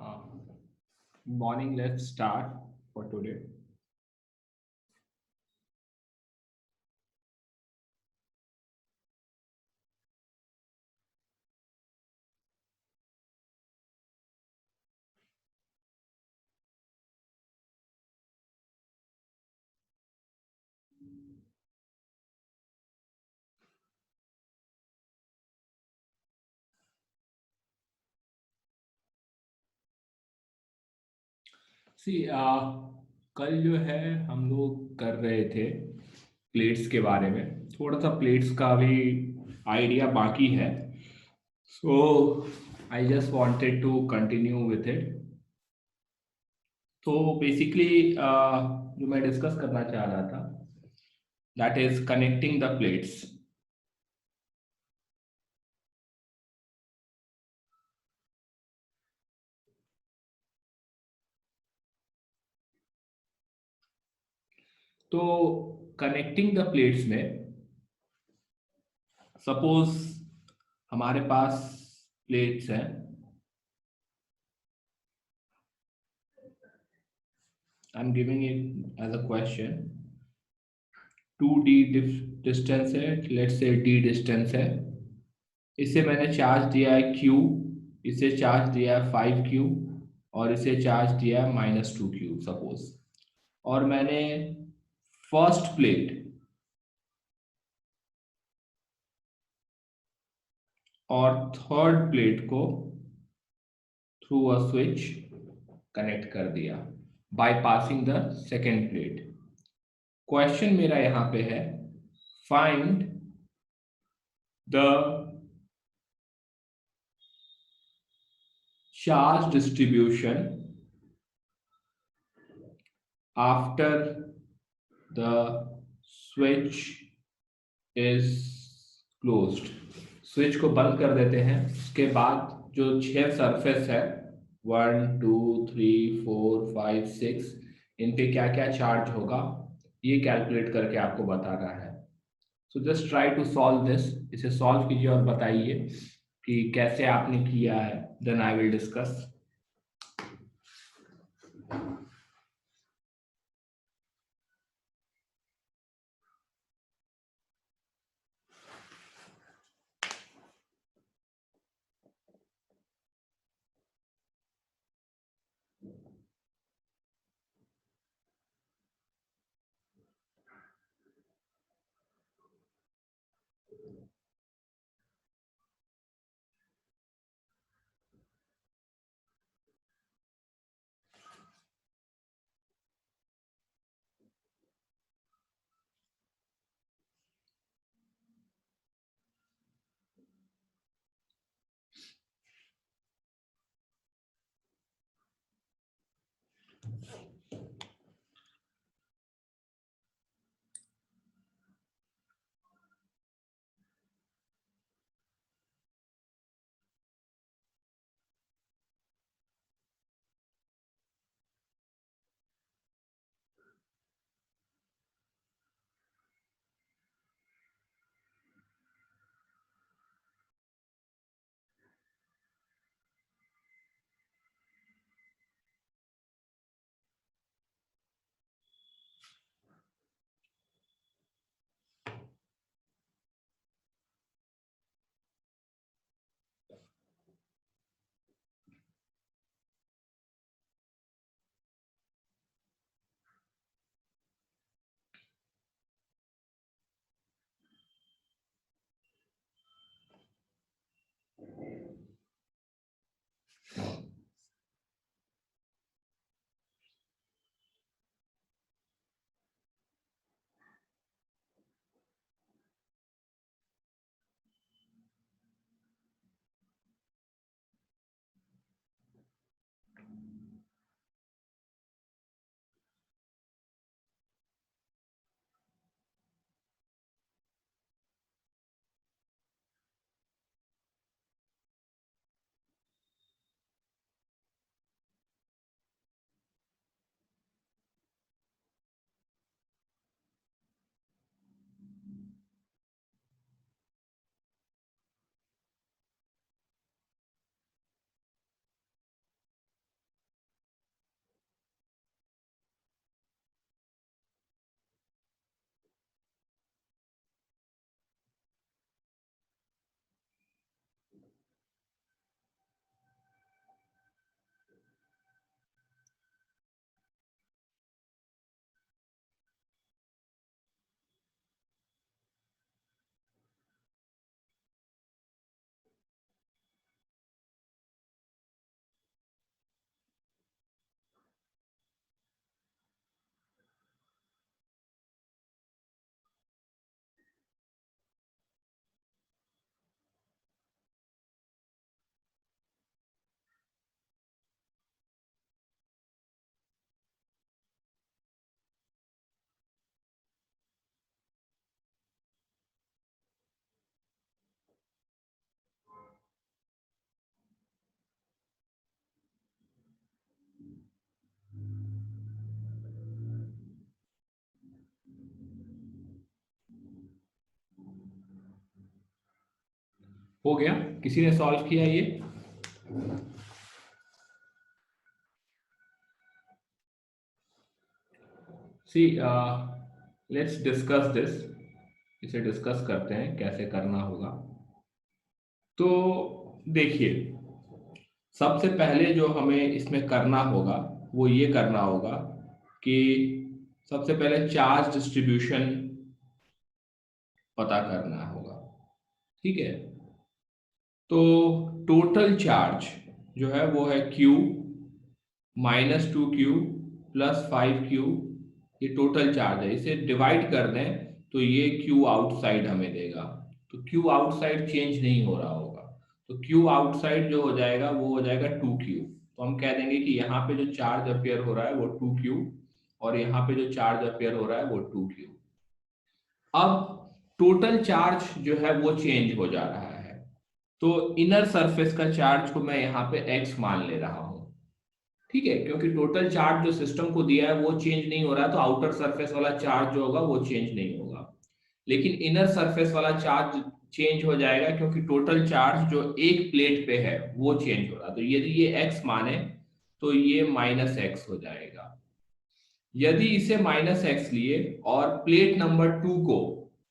Uh, Morning, let's start for today. सी कल जो है हम लोग कर रहे थे प्लेट्स के बारे में। थोड़ा सा प्लेट्स का भी आइडिया बाकी है, so I just wanted to continue with it. तो बेसिकली जो मैं डिस्कस करना चाह रहा था, that is connecting the plates. तो कनेक्टिंग द प्लेट्स में सपोज हमारे पास प्लेट्स हैं। I am giving it as a question. 2d distance है, लेट्स से d डिस्टेंस है। इसे मैंने चार्ज दिया है q, इसे चार्ज दिया है 5q, और इसे चार्ज दिया है -2q सपोज। और मैंने फर्स्ट प्लेट और थर्ड प्लेट को थ्रू अ स्विच कनेक्ट कर दिया by passing the second plate. Question मेरा यहां पे है, find the charge distribution after the switch is closed। Switch को बंद कर देते हैं, उसके बाद जो 6 सरफेस है, 1 2 3 4 5 6, इन पे क्या क्या चार्ज होगा ये कैलकुलेट करके आपको बताना है। So just try to solve this. इसे सॉल्व कीजिए और बताइए कि कैसे आपने किया है, देन आई विल डिस्कस। हो गया? किसी ने सॉल्व किया ये? See let's discuss this. इसे डिस्कस करते हैं कैसे करना होगा। तो देखिए, सबसे पहले जो हमें इसमें करना होगा वो ये करना होगा कि सबसे पहले चार्ज डिस्ट्रीब्यूशन पता करना होगा। ठीक है, तो टोटल चार्ज जो है वो है Q -2Q प्लस 5Q। ये टोटल चार्ज है, इसे डिवाइड कर दें तो ये Q आउटसाइड हमें देगा। तो Q आउटसाइड चेंज नहीं हो रहा होगा, तो Q आउटसाइड जो हो जाएगा वो हो जाएगा 2Q। तो हम कह देंगे कि यहाँ पे जो चार्ज अपियर हो रहा है वो 2Q और यहाँ पे जो चार्ज अपियर हो रहा है वो 2Q। अब टोटल चार्ज जो है वो चेंज हो जा रहा है, तो इनर सरफेस का चार्ज को मैं यहाँ पे x मान ले रहा हूँ। ठीक है, क्योंकि टोटल चार्ज जो सिस्टम को दिया है वो चेंज नहीं हो रहा है, तो आउटर सरफेस वाला चार्ज जो होगा वो चेंज नहीं होगा। लेकिन इनर सरफेस वाला चार्ज चेंज हो जाएगा, क्योंकि टोटल चार्ज जो एक प्लेट पे है वो चेंज हो रहा है। तो यदि ये x माने तो ये -x हो जाएगा। यदि इसे -x लिए और प्लेट नंबर 2 को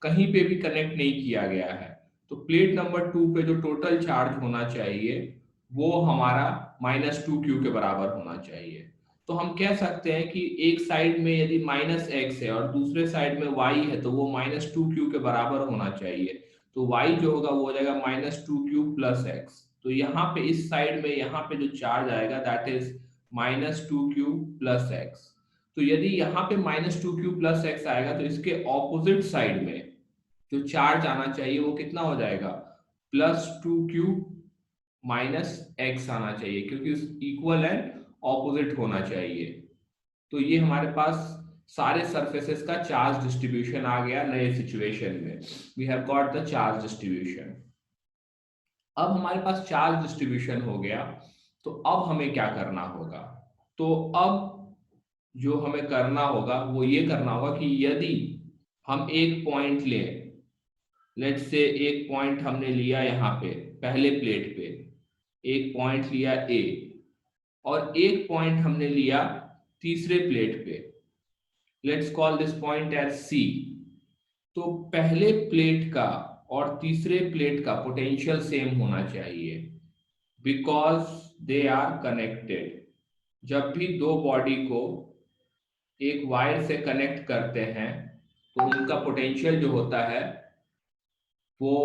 कहीं पे भी कनेक्ट नहीं किया गया है, तो प्लेट नंबर 2 पे जो टोटल चार्ज होना चाहिए वो हमारा -2Q के बराबर होना चाहिए। तो हम कह सकते हैं कि एक साइड में यदि -x है और दूसरे साइड में y है, तो वो -2Q के बराबर होना चाहिए। तो y जो होगा वो हो जाएगा -2Q प्लस x। तो यहाँ पे इस साइड में यहाँ पे जो चार्ज आएगा that is -2Q plus x। तो यदि यहाँ पे -2Q प्लस एक्स आएगा तो इसके ऑपोजिट साइड में जो चार्ज आना चाहिए वो कितना हो जाएगा, +2Q माइनस एक्स आना चाहिए, क्योंकि इक्वल एंड ऑपोजिट होना चाहिए। तो ये हमारे पास सारे सरफेसेस का चार्ज डिस्ट्रीब्यूशन आ गया नए सिचुएशन में। We have got the charge distribution. अब हमारे पास चार्ज डिस्ट्रीब्यूशन हो गया, तो अब हमें क्या करना होगा? तो अब जो हमें करना होगा वो ये करना होगा कि यदि हम एक पॉइंट लें, लेट्स से एक पॉइंट हमने लिया यहाँ पे पहले प्लेट पे, एक पॉइंट लिया ए और एक पॉइंट हमने लिया तीसरे प्लेट पे, let's call this point as C. तो पहले प्लेट का और तीसरे प्लेट का पोटेंशियल सेम होना चाहिए, बिकॉज दे आर कनेक्टेड। जब भी दो बॉडी को एक वायर से कनेक्ट करते हैं तो उनका पोटेंशियल जो होता है वो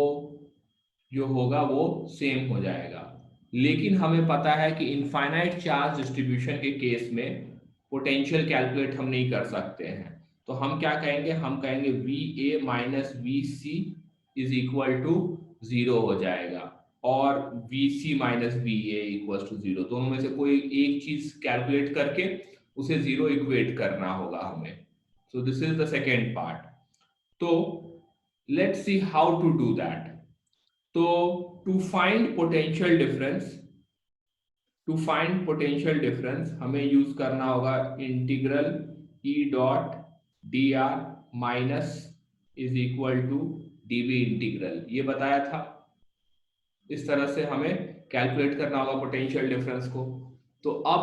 जो होगा वो सेम हो जाएगा। लेकिन हमें पता है कि इनफाइनाइट चार्ज डिस्ट्रीब्यूशन के केस में पोटेंशियल कैलकुलेट हम नहीं कर सकते हैं। तो हम क्या कहेंगे, हम कहेंगे VA minus VC is equal to 0 हो जाएगा, और VC minus VA equal to 0। दोनों में से कोई एक चीज कैलकुलेट करके उसे 0 इक्वेट करना होगा हमें। So this is the second part. तो let's see how to do that. तो टू फाइंड पोटेंशियल डिफरेंस, हमें यूज करना होगा integral E dot dr minus is equal to dv integral. ये बताया था, इस तरह से हमें कैलकुलेट करना होगा पोटेंशियल डिफरेंस को। तो अब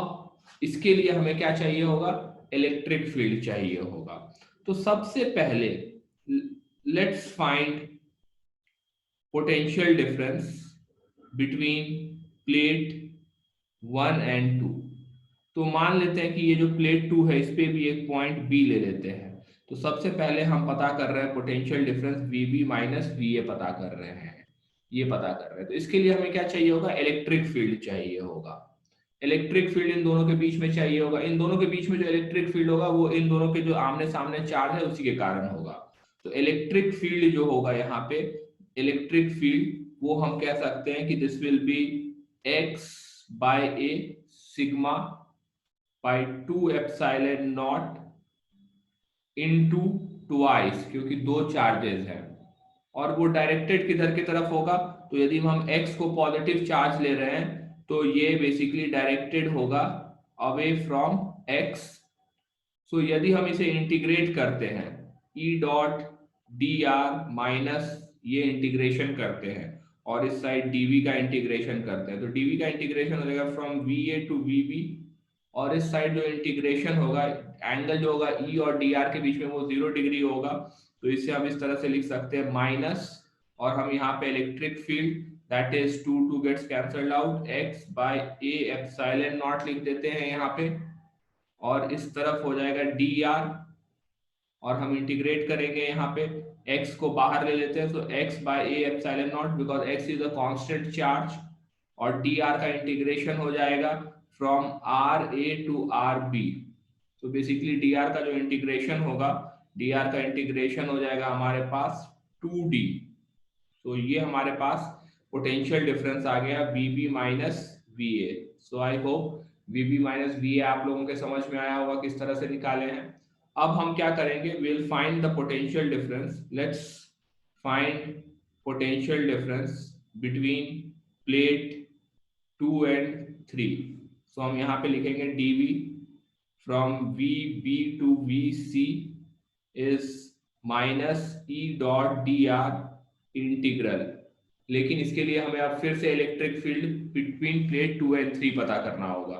इसके लिए हमें क्या चाहिए होगा, इलेक्ट्रिक फील्ड चाहिए होगा। तो सबसे पहले let's find potential difference between plate 1 and 2। तो मान लेते हैं कि ये जो प्लेट 2 है इस पे भी एक पॉइंट B ले लेते हैं। तो सबसे पहले हम पता कर रहे हैं potential difference VB minus VA पता कर रहे हैं, ये पता कर रहे हैं। तो इसके लिए हमें क्या चाहिए होगा, इलेक्ट्रिक फील्ड चाहिए होगा। इलेक्ट्रिक फील्ड इन दोनों के बीच में चाहिए होगा। इन दोनों के बीच में जो इलेक्ट्रिक फील्ड होगा वो इन दोनों के जो आमने सामने चार्ज है उसी के कारण होगा। तो इलेक्ट्रिक फील्ड जो होगा यहाँ पे, इलेक्ट्रिक फील्ड वो हम कह सकते हैं कि this will be x by a sigma by 2 epsilon not into twice, क्योंकि दो चार्जेस हैं और वो डायरेक्टेड किधर की तरफ होगा। तो यदि हम x को पॉजिटिव चार्ज ले रहे हैं तो ये बेसिकली डायरेक्टेड होगा अवे फ्रॉम x। सो यदि हम इसे इंटीग्रेट करते हैं E डॉट dr माइनस ये इंटीग्रेशन करते हैं और इस साइड डीवी का इंटीग्रेशन करते हैं, तो डीवी का इंटीग्रेशन हो जाएगा from V A to V B, और इस साइड जो इंटीग्रेशन होगा, एंगल जो होगा ई और डी आर के बीच में वो 0 डिग्री होगा, तो इसे हम इस तरह से लिख सकते हैं माइनस, और हम यहाँ पे electric field that is 2 gets cancelled out, x by A epsilon not लिख देते हैं यहाँ पे, और इस तरफ हो जाएगा डी आर, और हम इंटीग्रेट करेंगे यहाँ पे, x को बाहर ले लेते हैं, तो x by A epsilon not, because x is a constant charge, और dr का इंटीग्रेशन हो जाएगा from R A to R B, तो बेसिकली dr का जो इंटीग्रेशन होगा, dr का इंटीग्रेशन हो जाएगा हमारे पास 2d, तो ये हमारे पास पोटेंशियल डिफरेंस आ गया Vb minus Va। So I hope Vb minus Va आप लोगों के समझ में आया होगा किस तरह से निकाले हैं। अब हम क्या करेंगे, will find the potential difference, let's find potential difference between plate 2 and 3। सो हम यहाँ पे लिखेंगे dV from VB to VC is minus E dot D R integral, लेकिन इसके लिए हमें अब फिर से electric field between plate 2 and 3 पता करना होगा।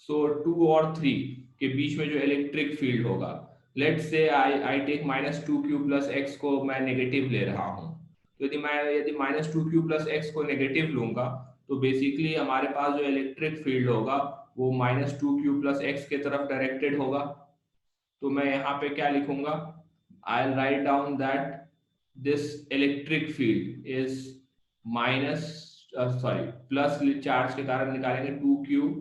सो 2 और 3 के बीच में जो इलेक्ट्रिक फील्ड होगा, let's say I take minus two Q plus X को मैं नेगेटिव ले रहा हूँ, तो यदि minus two Q plus X को नेगेटिव लूंगा, तो बेसिकली हमारे पास जो इलेक्ट्रिक फील्ड होगा वो minus two Q plus x के तरफ डायरेक्टेड होगा। तो मैं यहाँ पे क्या लिखूंगा, I'll write down that this electric field is minus plus charge के कारण निकालेंगे 2q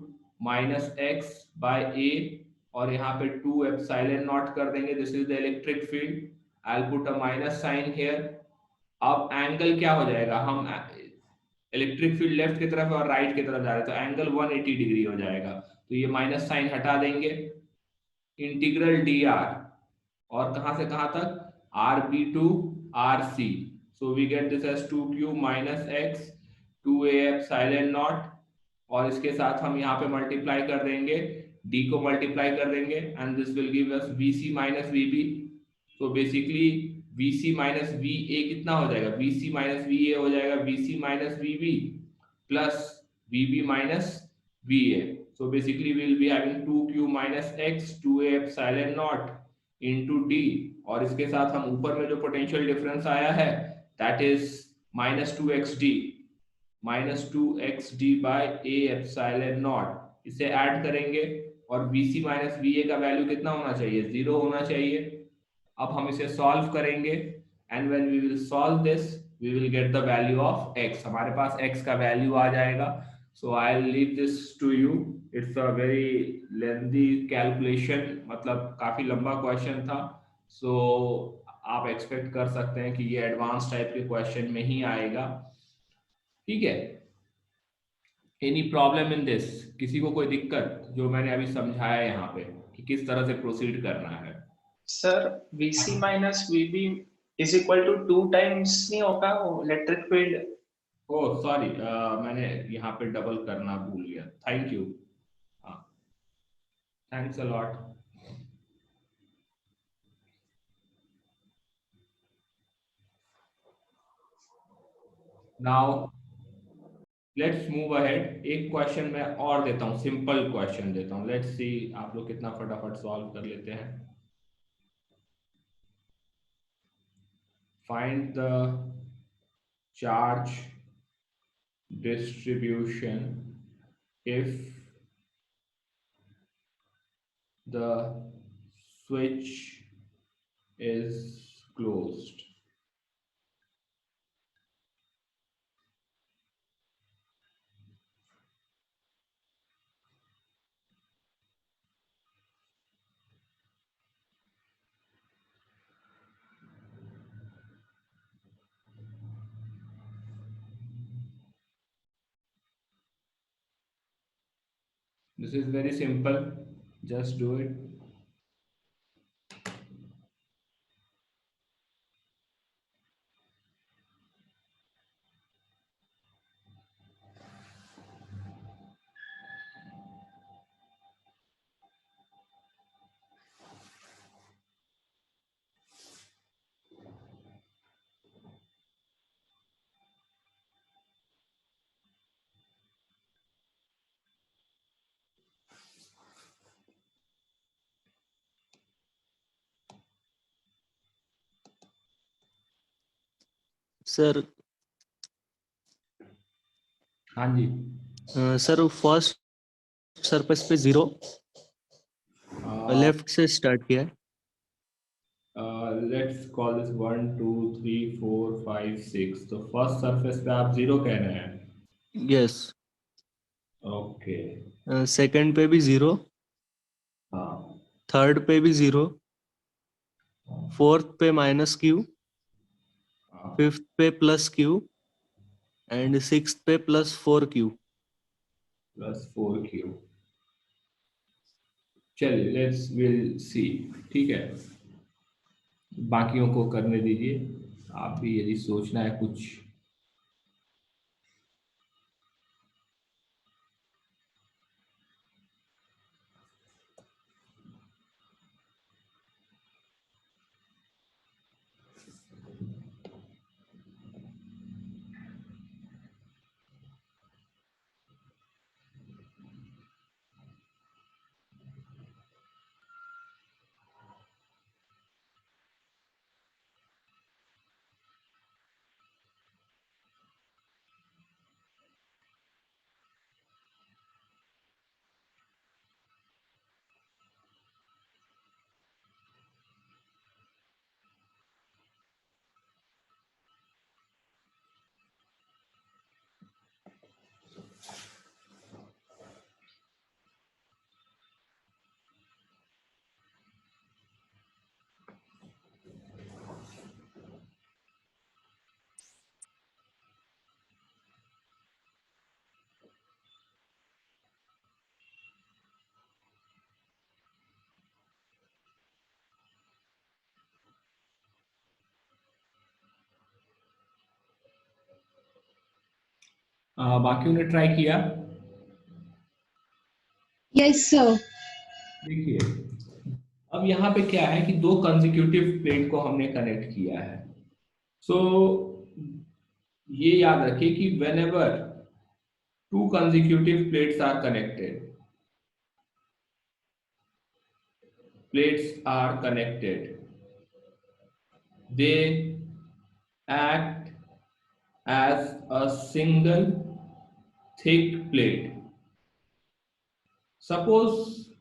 माइनस एक्स बाय ए, और यहाँ पे 2 एप्सिलॉन नॉट कर देंगे, this is the electric field, I will put a minus sign here. अब एंगल क्या हो जाएगा, हम इलेक्ट्रिक फील्ड लेफ्ट की तरफ और राइट की तरफ जा रहे हैं, तो एंगल 180 डिग्री हो जाएगा, तो ये माइनस साइन हटा देंगे, इंटीग्रल डी आर, और कहां से कहां तक, R B to R C, so we get this as 2q minus X 2a epsilon not, और इसके साथ हम यहाँ पे मल्टीप्लाई कर देंगे, d को मल्टीप्लाई कर देंगे, and this will give us vc minus vb। तो बेसिकली vc माइनस va कितना हो जाएगा, vc माइनस va हो जाएगा vc minus vb plus vb minus va। So basically we will be having 2q minus x 2a epsilon naught into d, और इसके साथ हम ऊपर में जो पोटेंशियल डिफरेंस आया है that is minus two x D, minus two x D by A epsilon not, इसे ऐड करेंगे, और bc माइनस va का वैल्यू कितना होना चाहिए, 0 होना चाहिए। अब हम इसे सॉल्व करेंगे, and when we will solve this we will get the value of x, हमारे पास x का वैल्यू आ जाएगा। So I will leave this to you, it's a very lengthy calculation, मतलब काफी लंबा क्वेश्चन था, सो आप एक्सपेक्ट कर सकते हैं कि ये एडवांस टाइप के क्वेश्चन में ही आएगा, ठीक है। एनी प्रॉब्लम इन दिस, किसी को कोई दिक्कत जो मैंने अभी समझाया यहाँ पे कि किस तरह से प्रोसीड करना है। Sir VC minus VB is equal to 2 times नहीं होगा वो इलेक्ट्रिक फील्ड? ओह सॉरी, मैंने यहाँ पे डबल करना भूल गया, थैंक यू, हाँ, thanks a lot. Now let's move ahead, एक क्वेश्चन मैं और देता हूँ, सिंपल क्वेश्चन देता हूँ, लेट्स सी आप लोग कितना फटाफट सॉल्व कर लेते हैं। Find the charge distribution if the switch is closed। This is very simple, just do it। Sir हाँ जी। सर फर्स्ट सरफेस पे 0 लेफ्ट से स्टार्ट किया है। Let's call this 1 2 3 4 5 6। तो फर्स्ट सरफेस पे आप 0 कह रहे हैं। यस। ओके। सेकंड पे भी 0, हाँ। थर्ड पे भी 0, फोर्थ पे -q, हाँ। फिफ्थ पे +q एंड सिक्स्थ पे +4q। +4q। चलिए लेट्स विल सी। ठीक है, बाकियों को करने दीजिए, आप भी यदि सोचना है कुछ। बाकियों ने ट्राई किया। Yes sir. देखिए, अब यहाँ पे क्या है कि दो कंसेक्यूटिव प्लेट को हमने कनेक्ट किया है। सो ये याद रखिए कि whenever two consecutive plates are connected, they act as a single thick plate। Suppose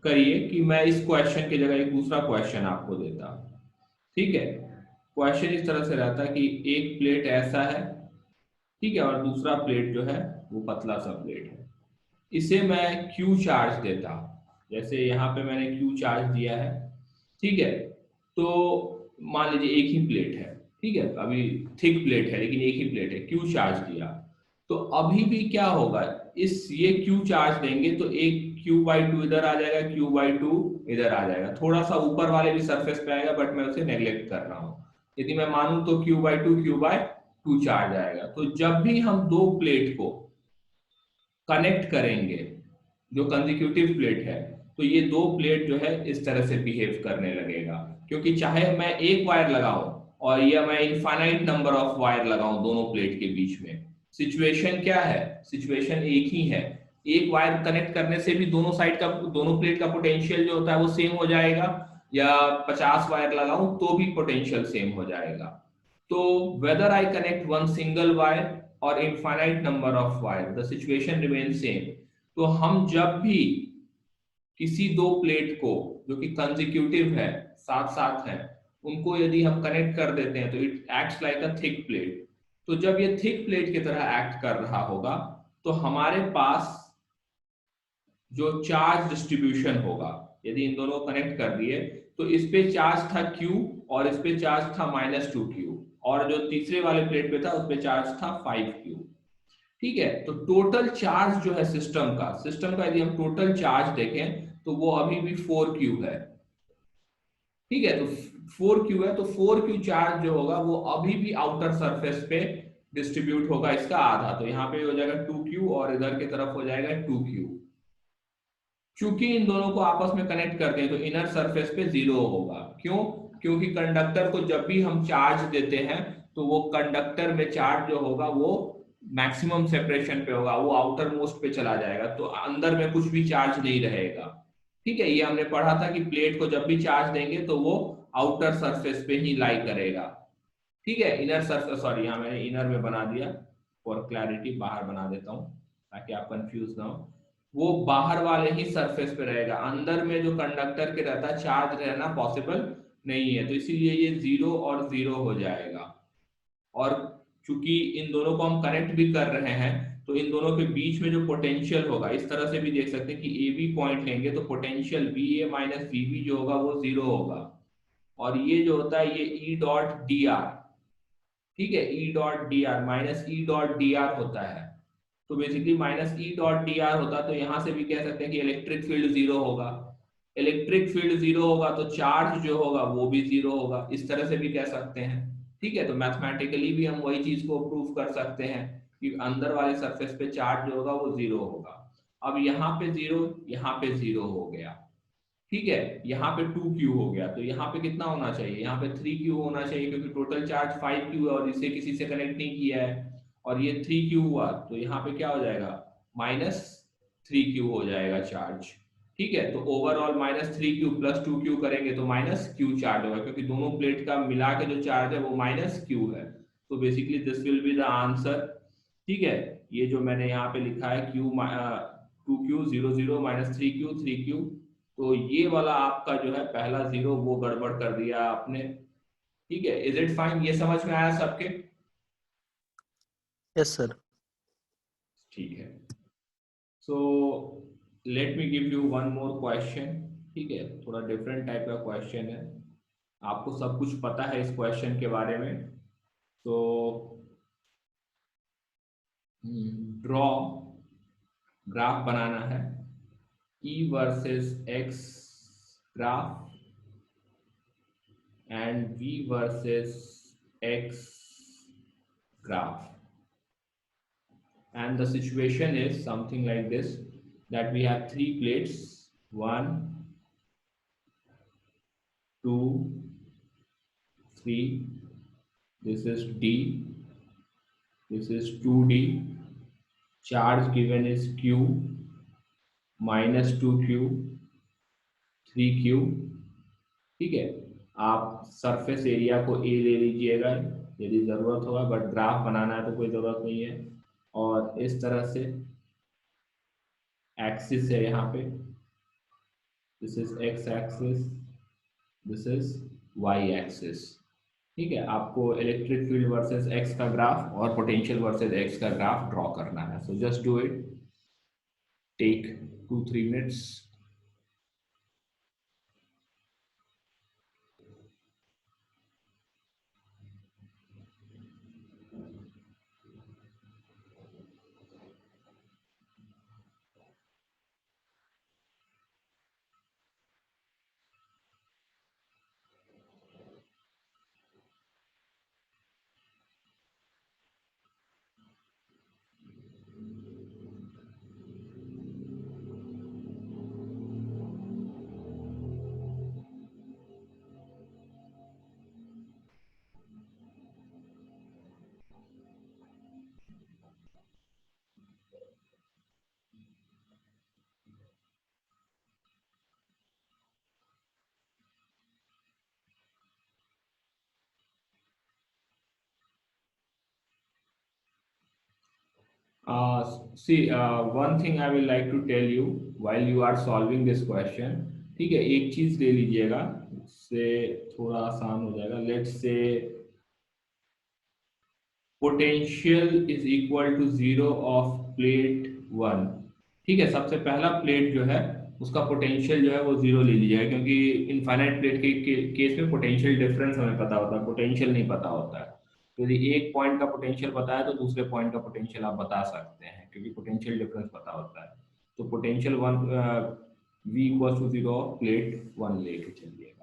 करिए कि मैं इस क्वेश्चन की जगह एक दूसरा क्वेश्चन आपको देता। ठीक है, क्वेश्चन इस तरह से रहता कि एक प्लेट ऐसा है, ठीक है, और दूसरा प्लेट जो है वो पतला सा प्लेट है। इसे मैं Q चार्ज देता, जैसे यहाँ पे मैंने Q चार्ज दिया है। ठीक है, तो मान लीजिए एक ही प्लेट है, ठीक है, अभी थिक प्लेट है लेकिन एक ही प्लेट है, Q चार्ज दिया। तो अभी भी क्या होगा, इस ये Q चार्ज देंगे तो एक Q/2 इधर आ जाएगा, Q/2 इधर आ जाएगा, थोड़ा सा ऊपर वाले भी सरफेस पे आएगा, बट मैं उसे नेग्लेक्ट कर रहा हूँ। यदि मैं मानूं तो Q/2 चार्ज आएगा। तो जब भी हम दो प्लेट को कनेक्ट करेंगे जो कंसेक्यूटिव प्लेट है, तो ये दो प्लेट जो है इस तरह से बिहेव करने लगेगा। क्योंकि चाहे मैं एक वायर लगाऊं और या मैं इनफाइनाइट नंबर ऑफ वायर लगाऊं दोनों प्लेट के बीच में, सिचुएशन क्या है, सिचुएशन एक ही है। एक वायर कनेक्ट करने से भी दोनों साइड का, दोनों प्लेट का पोटेंशियल जो होता है वो सेम हो जाएगा, या 50 वायर लगाऊं तो भी पोटेंशियल सेम हो जाएगा। तो whether I connect one single wire or infinite number of wire, the situation remains same। तो हम जब भी किसी दो प्लेट को जो कि कंसेक्यूटिव है, साथ साथ है, उनको यदि हम कनेक्ट कर देते हैं तो it acts like a thick plate. तो जब ये थिक प्लेट की तरह एक्ट कर रहा होगा तो हमारे पास जो चार्ज डिस्ट्रीब्यूशन होगा, यदि इन दोनों को कनेक्ट कर दिए तो इस पे चार्ज था Q और इस पे चार्ज था -2Q, और जो तीसरे वाले प्लेट पे था उस पे चार्ज था 5Q। ठीक है, तो टोटल चार्ज जो है सिस्टम का यदि हम टोटल चार्ज देखें तो वो अभी भी 4Q है। ठीक है, तो 4Q है, तो 4Q चार्ज जो होगा वो अभी भी आउटर सरफेस पे डिस्ट्रीब्यूट होगा इसका आधा। तो यहाँ पे हो जाएगा 2Q और इधर की तरफ हो जाएगा 2Q। चूंकि इन दोनों को आपस में कनेक्ट करते हैं तो इनर सरफेस पे 0 होगा। क्यों? क्योंकि कंडक्टर को जब भी हम चार्ज देते हैं तो वो कंडक्टर में चार्ज जो होगा वो मैक्सिमम सेपरेशन पे होगा, वो आउटर मोस्ट पे चला जाएगा, तो अंदर में कुछ भी चार्ज नहीं रहेगा। ठीक है, ये हमने पढ़ा था कि प्लेट को जब भी चार्ज देंगे तो वो आउटर सरफेस पे ही लाई करेगा। ठीक है। इनर सरफेस, सॉरी यहाँ मैंने इनर में बना दिया, फॉर क्लैरिटी बाहर बना देता हूँ ताकि आप कंफ्यूज ना हो। वो बाहर वाले ही सरफेस पे रहेगा, अंदर में जो कंडक्टर के रहता है चार्ज रहना पॉसिबल नहीं है, तो इसीलिए ये 0 और 0 हो जाएगा। और चूंकि इन दोनों को हम कनेक्ट भी कर रहे हैं, तो इन दोनों के बीच में जो पोटेंशियल होगा, इस तरह से भी देख सकते हैं कि ए बी पॉइंट लेंगे तो पोटेंशियल बी ए माइनस बी बी जो होगा वो 0 होगा। और ये जो होता है ये ई डॉट डी आर, ठीक है, ई dot D are minus E dot D R होता है। तो basically minus E dot D R होता है, तो यहां से भी कह सकते हैं कि इलेक्ट्रिक फील्ड 0 होगा। इलेक्ट्रिक फील्ड 0 होगा तो चार्ज जो होगा वो भी 0 होगा, इस तरह से भी कह सकते हैं। ठीक है, तो मैथमेटिकली भी हम वही चीज को प्रूव कर सकते हैं कि अंदर वाले सरफेस पे चार्ज जो होगा वो 0 होगा। अब यहाँ पे 0, यहाँ पे 0 हो गया। ठीक है, यहाँ पे 2q हो गया, तो यहाँ पे कितना होना चाहिए, यहाँ पे 3q होना चाहिए, क्योंकि टोटल चार्ज 5q है और इसे किसी से कनेक्ट नहीं किया है। और ये 3q हुआ, तो यहाँ पे क्या हो जाएगा, -3q हो जाएगा चार्ज। ठीक है, तो ओवरऑल -3q प्लस 2q करेंगे तो -q चार्ज होगा, क्योंकि दोनों प्लेट का मिला के जो चार्ज है वो -q है। तो basically this will be the answer. ठीक है, ये जो मैंने यहाँ पे लिखा है q 2q 0 0 -3q 3q, तो ये वाला आपका जो है पहला 0 वो गड़बड़ कर दिया आपने। ठीक है, इज इट फाइन, ये समझ में आया सबके? Yes sir. ठीक है, so let me give you one more question. ठीक है, थोड़ा डिफरेंट टाइप का क्वेश्चन है, आपको सब कुछ पता है इस क्वेश्चन के बारे में। तो ड्रॉ, ग्राफ बनाना है, E versus X graph and V versus X graph. And the situation is something like this, that we have three plates, 1, 2, 3. This is D, this is 2D. Charge given is Q, -2Q, 3Q. ठीक है, आप surface area को ए ले लीजिएगा यदि जरूरत होगा, but graph बनाना है तो कोई जरूरत नहीं है। और इस तरह से एक्सिस है यहाँ पे, this is X axis, this is Y axis. ठीक है, आपको इलेक्ट्रिक फील्ड वर्सेस एक्स का ग्राफ और पोटेंशियल वर्सेस एक्स का ग्राफ ड्रॉ करना है। So just do it, take 2-3 minutes. See, one thing I will like to tell you while you are solving this question. ठीक है, एक चीज ले लीजिएगा, इससे थोड़ा आसान हो जाएगा। Let's say potential is equal to 0 of plate 1। ठीक है, सबसे पहला प्लेट जो है उसका पोटेंशियल जो है वो 0 ले लीजिएगा, क्योंकि इनफाइनाइट प्लेट के केस में पोटेंशियल डिफरेंस हमें पता होता है, पोटेंशियल नहीं पता होता है। तो यदि एक पॉइंट का पोटेंशियल पता है तो दूसरे पॉइंट का पोटेंशियल आप बता सकते हैं, क्योंकि पोटेंशियल डिफरेंस पता होता है। तो potential 1 V equal to 0 of plate 1 लेके चलिएगा।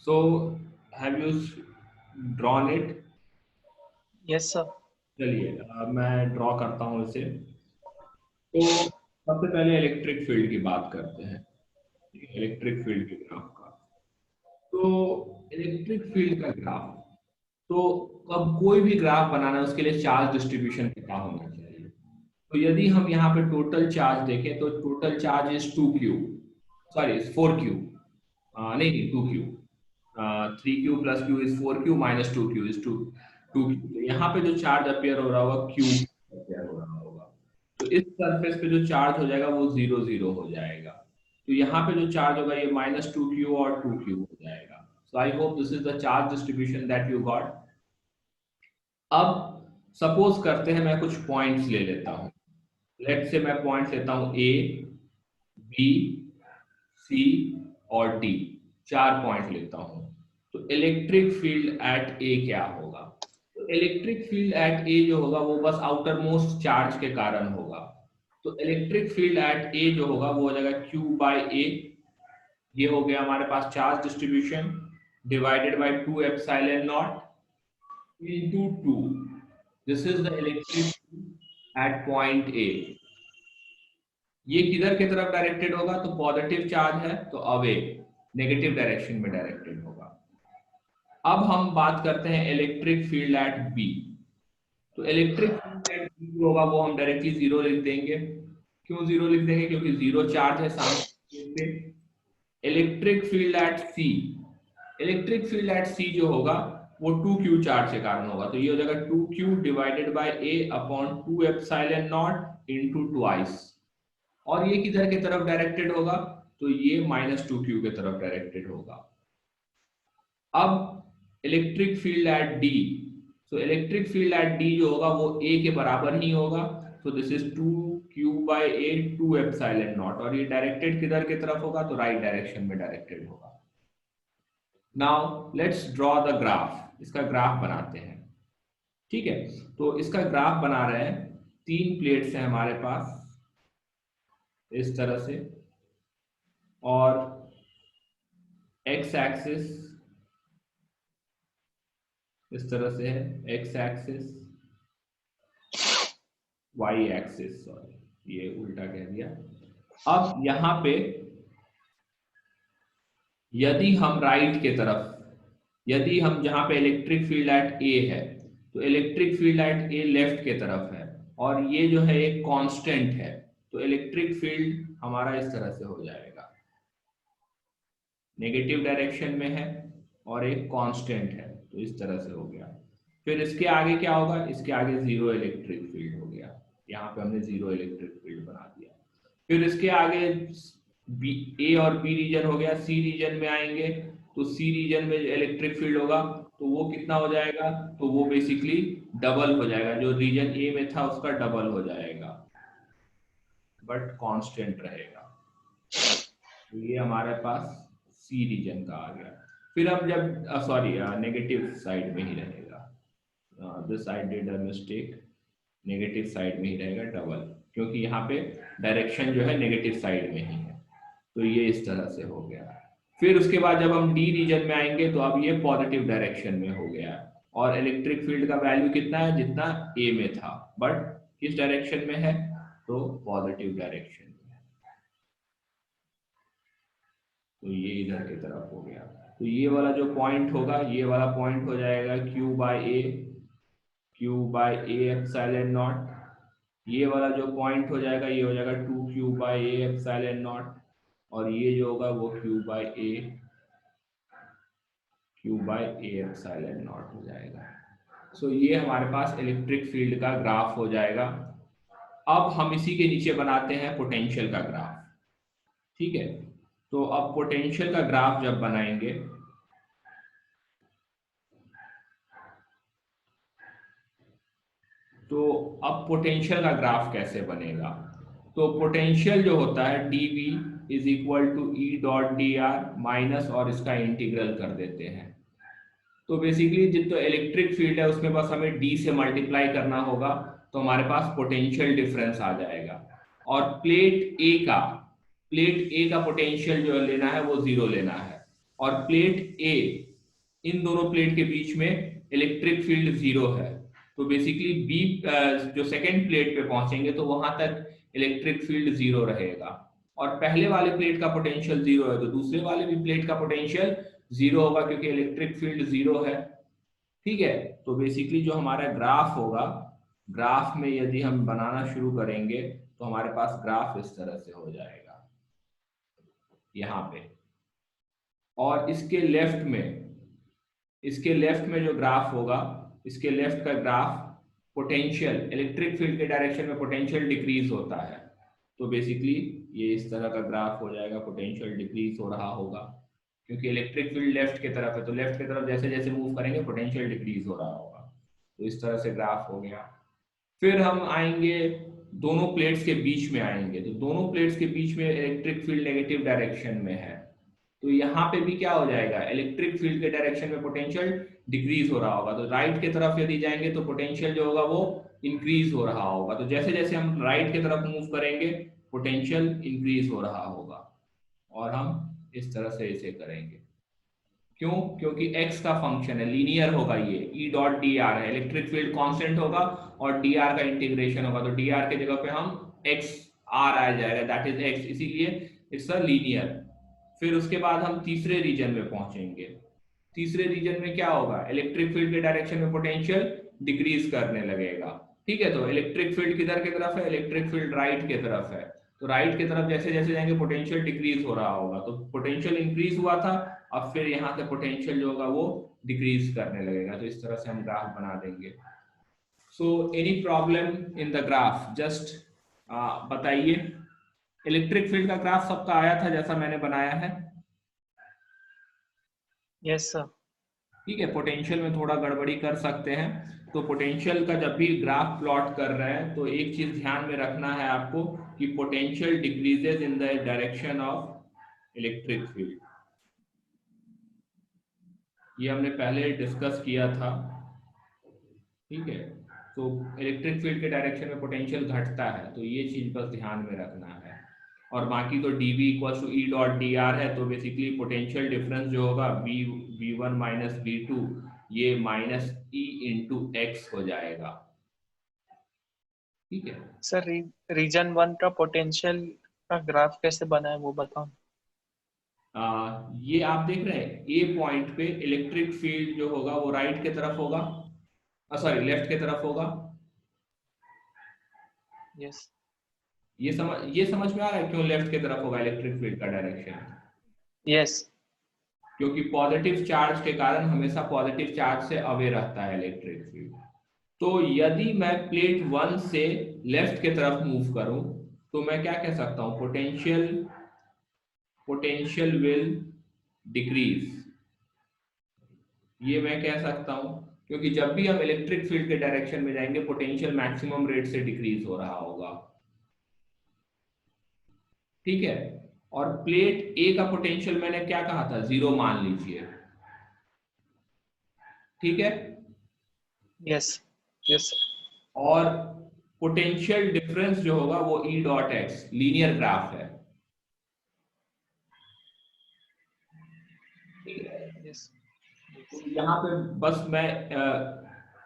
So have you drawn it? Yes sir. चलिए मैं ड्रॉ करता हूँ इसे। तो सबसे पहले इलेक्ट्रिक फील्ड की बात करते हैं, इलेक्ट्रिक फील्ड के ग्राफ का। तो इलेक्ट्रिक फील्ड का ग्राफ, तो अब कोई भी ग्राफ बनाना है उसके लिए चार्ज डिस्ट्रीब्यूशन पता होना चाहिए। तो यदि हम यहाँ पे टोटल चार्ज देखें तो total charge is 2q, sorry 4q, नहीं 2q, 3q plus q is 4q minus 2q is 2q। यहाँ पे जो चार्ज अपियर हो रहा होगा q अपियर हो रहा होगा। तो इस सरफेस पे जो चार्ज हो जाएगा वो 0 0 हो जाएगा। तो यहाँ पे जो चार्ज होगा ये -2q और 2q हो जाएगा। So I hope this is the charge distribution that you got. अब सपोज करते हैं मैं कुछ पॉइंट्स ले लेता हूँ। लेट्स से मैं पॉइंट्स लेता हूँ A, B, C और D, 4 पॉइंट लेता हूँ। तो इलेक्ट्रिक फील्ड एट A क्या होगा? तो इलेक्ट्रिक फील्ड एट A जो होगा वो बस आउटर मोस्ट चार्ज के कारण होगा। तो इलेक्ट्रिक फील्ड एट A जो होगा वो हो जाएगा Q बाय A। ये हो गया हमारे पास charge distribution divided by 2 epsilon naught into 2. This is the electric field at point A. ये किधर की तरफ डायरेक्टेड होगा? तो पॉजिटिव चार्ज है तो अवे, नेगेटिव डायरेक्शन में डायरेक्टेड होगा। अब हम बात करते हैं इलेक्ट्रिक फील्ड एट बी। तो इलेक्ट्रिक फील्ड एट बी होगा वो हम डायरेक्टली 0 लिख देंगे। क्यों 0 लिख देंगे? क्योंकि 0 चार्ज है सामने। Electric field at C, electric field at C जो होगा वो 2q चार्ज के कारण होगा। तो ये हो जाएगा 2q divided by a upon 2 epsilon not into twice. और ये किधर की तरफ डायरेक्टेड होगा? तो ये -2q की तरफ डायरेक्टेड होगा। अब इलेक्ट्रिक फील्ड एट d, तो इलेक्ट्रिक फील्ड एट d जो होगा वो a के बराबर ही होगा। तो this is 2q by a 2 epsilon not. और ये डायरेक्टेड किधर की तरफ होगा? तो राइट डायरेक्शन में डायरेक्टेड होगा। Now let's draw the graph. इसका ग्राफ बनाते हैं, ठीक है। तो इसका ग्राफ बना रहे हैं। 3 प्लेट्स हैं हमारे पास इस तरह से, और एक्स एक्सिस इस तरह से है, X axis, Y axis, sorry ये उल्टा कह दिया। अब यहाँ पे यदि हम राइट के तरफ, यदि हम जहां पे इलेक्ट्रिक फील्ड एट ए है तो इलेक्ट्रिक फील्ड एट ए लेफ्ट के तरफ है, और ये जो है एक कांस्टेंट है। तो इलेक्ट्रिक फील्ड हमारा इस तरह से हो जाएगा, नेगेटिव डायरेक्शन में है और एक कांस्टेंट है, तो इस तरह से हो गया। फिर इसके आगे क्या होगा? इसके आगे 0 इलेक्ट्रिक फील्ड हो गया। यहाँ पे हमने 0 इलेक्ट्रिक फील्ड बना दिया। फिर इसके आगे ए और बी रीजन हो गया। सी रीजन में आएंगे तो सी रीजन में इलेक्ट्रिक फील्ड होगा तो वो कितना हो जाएगा? तो वो बेसिकली डबल हो जाएगा, जो रीजन ए में था उसका डबल हो जाएगा, बट कांस्टेंट रहेगा। तो ये हमारे पास सी रीजन का आ गया। फिर हम जब सॉरी नेगेटिव साइड में ही रहेगा, this I did a mistake, negative side में ही रहेगा डबल, क्योंकि यहाँ पे डायरेक्शन जो है नेगेटिव साइड में ही है। तो ये इस तरह से हो गया। फिर उसके बाद जब हम डी रीजन में आएंगे तो अब ये पॉजिटिव डायरेक्शन में हो गया, और इलेक्ट्रिक फील्ड का वैल्यू कितना है? जितना ए में था, बट किस डायरेक्शन में है? तो पॉजिटिव डायरेक्शन में है। तो ये इधर की तरफ हो गया। तो ये वाला जो पॉइंट होगा, ये वाला पॉइंट हो जाएगा Q by A epsilon not. ये वाला जो पॉइंट हो जाएगा ये हो जाएगा 2Q bye A epsilon not, और ये जो होगा वो Q by A epsilon not हो जाएगा। सो ये हमारे पास इलेक्ट्रिक फील्ड का ग्राफ हो जाएगा। अब हम इसी के नीचे बनाते हैं पोटेंशियल का ग्राफ, ठीक है। तो अब पोटेंशियल का ग्राफ जब बनाएंगे तो अब पोटेंशियल का ग्राफ कैसे बनेगा? तो पोटेंशियल जो होता है dV is equal to E dot dr minus, और इसका इंटीग्रल कर देते हैं। तो बेसिकली जितना इलेक्ट्रिक फील्ड है उसमें बस हमें D से मल्टीप्लाई करना होगा, तो हमारे पास पोटेंशियल डिफरेंस आ जाएगा। और प्लेट A का पोटेंशियल जो लेना है वो 0 लेना है, और प्लेट ए, इन दोनों प्लेट के बीच में इलेक्ट्रिक फील्ड 0 है। तो बेसिकली बी जो सेकेंड प्लेट पे पहुंचेंगे तो वहां तक इलेक्ट्रिक फील्ड 0 रहेगा, और पहले वाले प्लेट का पोटेंशियल 0 है तो दूसरे वाले भी प्लेट का पोटेंशियल 0 होगा, क्योंकि इलेक्ट्रिक फील्ड 0 है। ठीक है, तो बेसिकली जो हमारा ग्राफ होगा, ग्राफ में यदि हम बनाना शुरू करेंगे तो हमारे पास ग्राफ इस तरह से हो जाएगा यहाँ पे, और इसके लेफ्ट में जो ग्राफ होगा, इसके लेफ्ट का ग्राफ पोटेंशियल, इलेक्ट्रिक फील्ड के डायरेक्शन में पोटेंशियल डिक्रीज होता है। तो बेसिकली ये इस तरह का ग्राफ हो जाएगा, पोटेंशियल डिक्रीज हो रहा होगा, क्योंकि इलेक्ट्रिक फील्ड लेफ्ट की तरफ है, तो लेफ्ट की तरफ जैसे जैसे मूव करेंगे पोटेंशियल डिक्रीज हो रहा होगा। तो इस तरह से ग्राफ हो गया। फिर हम आएंगे दोनों प्लेट्स के बीच में आएंगे, तो दोनों प्लेट्स के बीच में इलेक्ट्रिक फील्ड नेगेटिव डायरेक्शन में है, तो यहाँ पे भी क्या हो जाएगा, इलेक्ट्रिक फील्ड के डायरेक्शन में पोटेंशियल डिक्रीज हो रहा होगा। तो राइट की तरफ यदि जाएंगे तो पोटेंशियल जो होगा वो इंक्रीज हो रहा होगा। तो जैसे जैसे हम राइट की तरफ मूव करेंगे पोटेंशियल इंक्रीज हो रहा होगा, और हम इस तरह से इसे करेंगे। क्यों? क्योंकि x का फंक्शन है, लीनियर होगा, ये E डॉट डी आर है, इलेक्ट्रिक फील्ड कांस्टेंट होगा और dr का इंटीग्रेशन होगा, तो dr के जगह पे हम x r आ जाएगा, दैट इज x, इसीलिए इट्स अ लीनियर। फिर उसके बाद हम तीसरे रीजन में पहुंचेंगे। तीसरे रीजन में क्या होगा, इलेक्ट्रिक फील्ड के डायरेक्शन में पोटेंशियल डिक्रीज करने लगेगा। ठीक है, तो इलेक्ट्रिक फील्ड किधर की तरफ है, इलेक्ट्रिक फील्ड राइट की तरफ है, तो राइट की तरफ जैसे जैसे जाएंगे पोटेंशियल डिक्रीज हो रहा होगा। तो पोटेंशियल इंक्रीज हुआ था, अब फिर यहाँ से पोटेंशियल जो होगा वो डिक्रीज करने लगेगा। तो इस तरह से हम ग्राफ बना देंगे। So any problem in the graph, just बताइए। इलेक्ट्रिक फील्ड का ग्राफ सबका आया था जैसा मैंने बनाया है? Yes sir. ठीक है, पोटेंशियल में थोड़ा गड़बड़ी कर सकते हैं, तो पोटेंशियल का जब भी ग्राफ प्लॉट कर रहे हैं तो एक चीज ध्यान में रखना है आपको कि potential decreases in the direction of electric field. ये हमने पहले डिस्कस किया था। ठीक है, तो इलेक्ट्रिक फील्ड के डायरेक्शन में पोटेंशियल घटता है, तो ये चीज बस ध्यान में रखना है। और बाकी तो dv equal to E dot D R है, तो बेसिकली पोटेंशियल डिफरेंस जो होगा v1 माइनस v2, ये माइनस e इंटू एक्स हो जाएगा। ठीक है सर, रीजन 1 का पोटेंशियल का ग्राफ कैसे बना है वो बताओ। ये आप देख रहे हैं, ए पॉइंट पे इलेक्ट्रिक फील्ड जो होगा वो राइट की तरफ होगा, सॉरी लेफ्ट की तरफ होगा। यस। ये समझ में आ रहा है क्यों लेफ्ट की तरफ होगा इलेक्ट्रिक फील्ड का डायरेक्शन? यस। क्योंकि पॉजिटिव चार्ज के कारण हमेशा पॉजिटिव चार्ज से अवे रहता है इलेक्ट्रिक फील्ड। तो यदि मैं प्लेट 1 से लेफ्ट की तरफ मूव करूं तो मैं क्या कह सकता हूं, पोटेंशियल विल डिक्रीज, ये मैं कह सकता हूं, क्योंकि जब भी हम इलेक्ट्रिक फील्ड के डायरेक्शन में जाएंगे पोटेंशियल मैक्सिमम रेट से डिक्रीज हो रहा होगा। ठीक है, और प्लेट ए का पोटेंशियल मैंने क्या कहा था, 0 मान लीजिए। ठीक है, यस। यस। और पोटेंशियल डिफरेंस जो होगा वो E dot x, linear graph है। ठीक है, यस। तो यहाँ पे बस मैं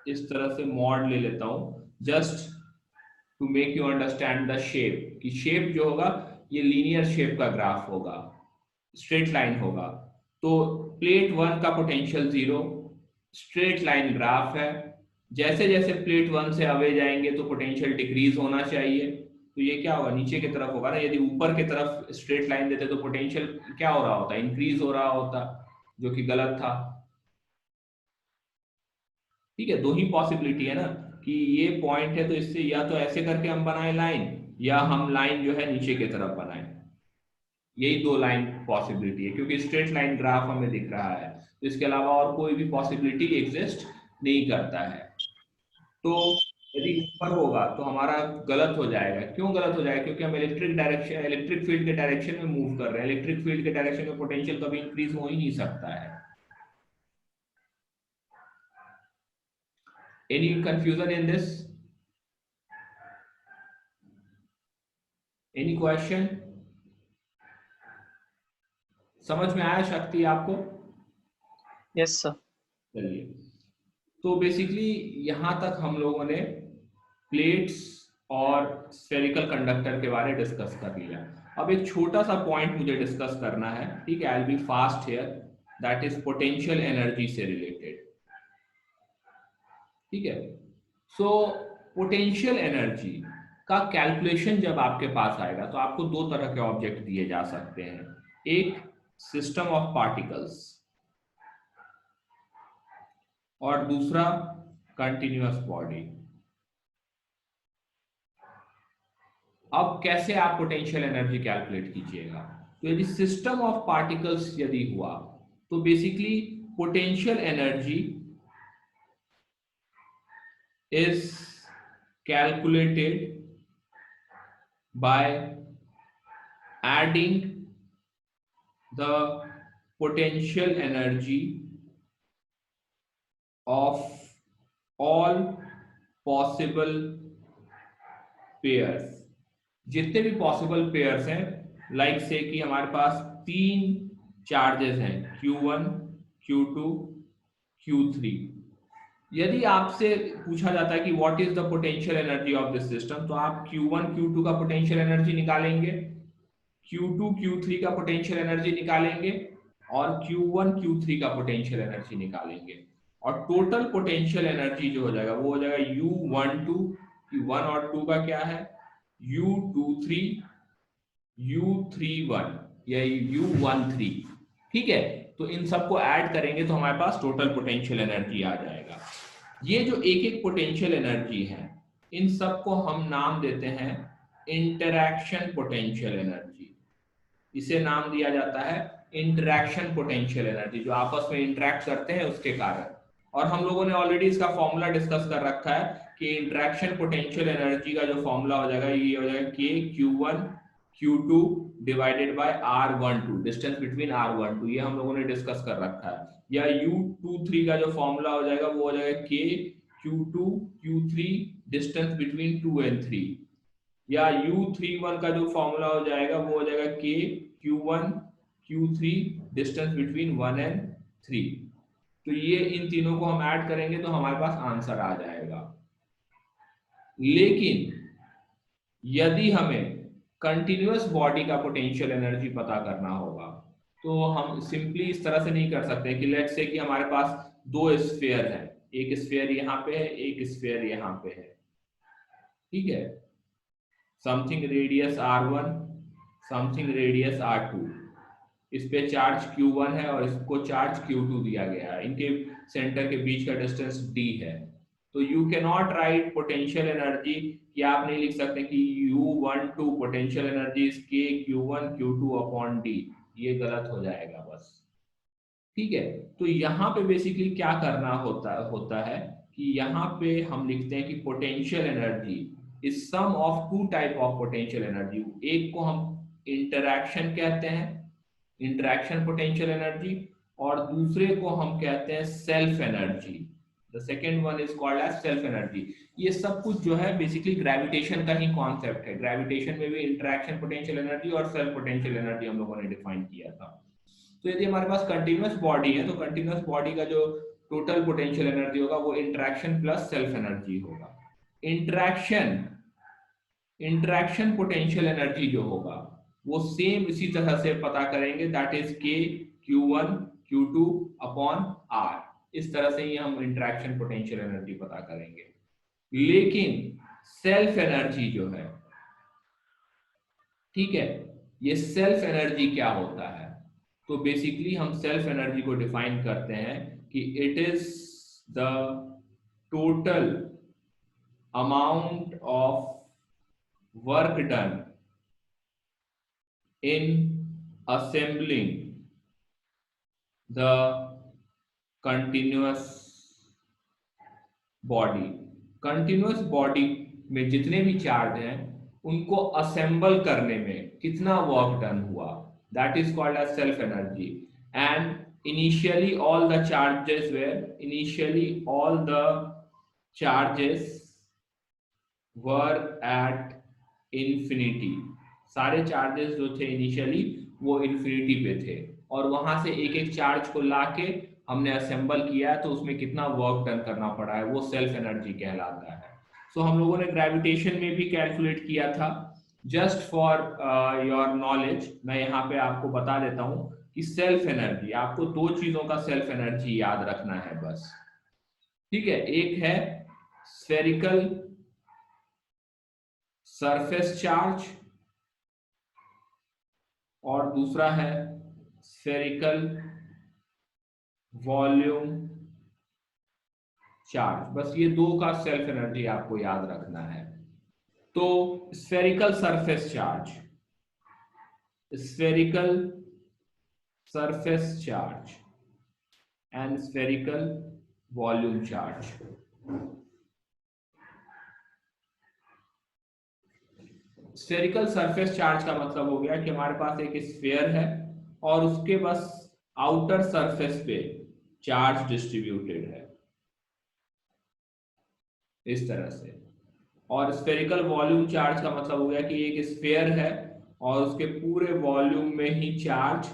इस तरह से मॉड ले लेता हूँ, just to make you understand the shape, कि शेप जो होगा ये लीनियर शेप का ग्राफ होगा, स्ट्रेट लाइन होगा। तो प्लेट 1 का पोटेंशियल 0, स्ट्रेट लाइन ग्राफ है। जैसे जैसे प्लेट 1 से अवे जाएंगे तो पोटेंशियल डिक्रीज होना चाहिए, तो ये क्या होगा, नीचे की तरफ होगा ना। यदि ऊपर की तरफ स्ट्रेट लाइन देते तो पोटेंशियल क्या हो रहा होता, इंक्रीज हो रहा होता, जो कि गलत था। ठीक है, दो ही पॉसिबिलिटी है ना, कि ये पॉइंट है तो इससे या तो ऐसे करके हम बनाए लाइन, या हम लाइन जो है नीचे की तरफ बनाए। यही दो लाइन पॉसिबिलिटी है, क्योंकि स्ट्रेट लाइन ग्राफ हमें दिख रहा है, तो इसके अलावा और कोई भी पॉसिबिलिटी एग्जिस्ट नहीं करता है। तो यदि ऊपर होगा तो हमारा गलत हो जाएगा। क्यों गलत हो जाएगा? क्योंकि हम इलेक्ट्रिक फील्ड के डायरेक्शन में मूव कर रहे हैं। इलेक्ट्रिक फील्ड के डायरेक्शन में पोटेंशियल कभी इंक्रीज हो ही नहीं सकता है। Any confusion in this? Any question? समझ में आया शक्ति आपको? Yes sir. चलिए, तो बेसिकली यहाँ तक हम लोगों ने प्लेट्स और स्फेरिकल कंडक्टर के बारे में डिस्कस कर लिया। अब एक छोटा सा पॉइंट मुझे डिस्कस करना है, ठीक है? I will be fast here, that is potential energy से रिलेटेड, ठीक है? सो पोटेंशियल एनर्जी का कैलकुलेशन जब आपके पास आएगा तो आपको दो तरह के ऑब्जेक्ट दिए जा सकते हैं, एक सिस्टम ऑफ पार्टिकल्स और दूसरा कंटिन्यूअस बॉडी। अब कैसे आप पोटेंशियल एनर्जी कैलकुलेट कीजिएगा? तो यदि सिस्टम ऑफ पार्टिकल्स यदि हुआ तो basically potential energy is calculated by adding the potential energy of all possible pairs. जितने भी पॉसिबल पेयर्स हैं, लाइक से कि हमारे पास 3 चार्जेस हैं, Q1, Q2, Q3। यदि आपसे पूछा जाता है कि what is the potential energy of this system, तो आप Q1, Q2 का पोटेंशियल एनर्जी निकालेंगे, Q2, Q3 का पोटेंशियल एनर्जी निकालेंगे और Q1, Q3 का पोटेंशियल एनर्जी निकालेंगे, और टोटल पोटेंशियल एनर्जी जो हो जाएगा वो हो जाएगा U12, Q1 और 2 का क्या है, U23, U31 या U13, ठीक है? तो इन सबको ऐड करेंगे तो हमारे पास टोटल पोटेंशियल एनर्जी आ जाएगा। ये जो एक एक पोटेंशियल एनर्जी है, इन सबको हम नाम देते हैं इंटरैक्शन पोटेंशियल एनर्जी। इसे नाम दिया जाता है इंटरैक्शन पोटेंशियल एनर्जी, जो आपस में इंटरैक्ट करते हैं उसके कारण। और हम लोगों ने ऑलरेडी इसका फॉर्मूला डिस्कस कर रखा है कि इंटरैक्शन पोटेंशियल एनर्जी का जो फॉर्मूला हो जाएगा ये हो जाएगा K Q1 Q2 divided by R12, distance between R12, ये हम लोगों ने डिस्कस कर रखा है। या U23 का जो फॉर्मूला हो जाएगा वो हो जाएगा K Q2 Q3 distance between 2 and 3, या U31 का जो फॉर्मूला हो जाएगा वो हो जाएगा K Q1 Q3 distance between 1 and 3। तो ये इन तीनों को हम ऐड करेंगे तो हमारे पास आंसर आ जाएगा। लेकिन यदि हमें कंटिन्यूअस बॉडी का पोटेंशियल एनर्जी पता करना होगा तो हम सिंपली इस तरह से नहीं कर सकते कि लेट्स से कि हमारे पास 2 स्फीयर है, एक स्फीयर यहाँ पे है, एक स्फीयर यहाँ पे है, ठीक है? Something radius R1, something radius R2, इस पे चार्ज Q1 है और इसको चार्ज Q2 दिया गया है, इनके सेंटर के बीच का डिस्टेंस D है। तो you can not right potential energy कि आप नहीं लिख सकते कि U12 potential energy is K Q1 Q2 upon D, ये गलत हो जाएगा बस, ठीक है? तो यहाँ पे बेसिकली क्या करना होता है कि यहाँ पे हम लिखते हैं कि potential energy is sum of 2 type of potential energy. एक को हम इंटरैक्शन कहते हैं, इंटरैक्शन पोटेंशियल एनर्जी, और दूसरे को हम कहते हैं self energy. The second one is called as self energy. ये सब कुछ जो है बेसिकली ग्रेविटेशन का ही कॉन्सेप्ट है। ग्रेविटेशन में भी इंटरैक्शन पोटेंशियल एनर्जी और सेल्फ पोटेंशियल एनर्जी हम लोगों ने डिफाइन किया था। तो यदि हमारे पास कंटिन्यूअस बॉडी है तो कंटिन्यूअस बॉडी का जो टोटल पोटेंशियल एनर्जी होगा वो इंटरैक्शन प्लस सेल्फ एनर्जी होगा। इंटरैक्शन पोटेंशियल एनर्जी जो होगा वो सेम इसी तरह से पता करेंगे, that is K Q1 Q2 upon R। इस तरह से ही हम इंटरैक्शन पोटेंशियल एनर्जी पता करेंगे। लेकिन सेल्फ एनर्जी जो है, ठीक है, ये सेल्फ एनर्जी क्या होता है? तो बेसिकली हम सेल्फ एनर्जी को डिफाइन करते हैं कि it is the total amount of work done in assembling the continuous body। Continuous body में जितने भी चार्ज हैं उनको असेंबल करने में कितना वर्क डन हुआ, that is called as self energy. And initially all the charges were at infinity। सारे चार्जेस जो थे इनिशियली वो इन्फिनिटी पे थे। और वहां से एक एक चार्ज को लाके हमने असेंबल किया है, तो उसमें कितना वर्क डन करना पड़ा है, वो सेल्फ एनर्जी कहलाता है। सो हम लोगों ने ग्रेविटेशन में भी कैलकुलेट किया था। जस्ट फॉर योर नॉलेज मैं यहाँ पे आपको बता देता हूँ कि सेल्फ एनर्जी, आपको दो चीजों का सेल्फ एनर्जी याद रखना है बस, ठीक है। एक है स्फेरिकल सरफेस चार्ज और दूसरा है स्फेरिकल वॉल्यूम चार्ज। बस ये दो का सेल्फ एनर्जी आपको याद रखना है। तो spherical surface charge, spherical surface charge and spherical volume charge। Spherical surface charge का मतलब हो गया कि हमारे पास एक स्फीयर है और उसके बस आउटर सरफेस पे चार्ज डिस्ट्रीब्यूटेड है इस तरह से। और स्फेरिकल वॉल्यूम चार्ज का मतलब हो गया कि एक स्फीयर है और उसके पूरे वॉल्यूम में ही चार्ज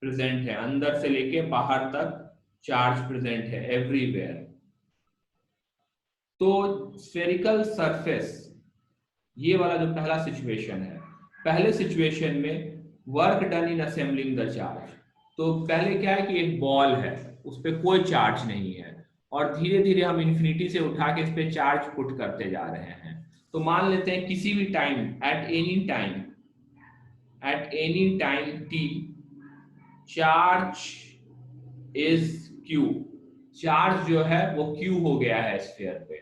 प्रेजेंट है, अंदर से लेके बाहर तक चार्ज प्रेजेंट है एवरीवेयर। तो स्फेरिकल सरफेस, ये वाला जो पहला सिचुएशन है, पहले सिचुएशन में work done in assembling the charge. तो पहले क्या है कि एक बॉल है, उस पर कोई चार्ज नहीं है और धीरे धीरे हम इन्फिनिटी से उठा के इस पे चार्ज पुट करते जा रहे हैं। तो मान लेते हैं किसी भी time, at any time t, charge is q, charge जो है वो q हो गया है स्फीयर पे।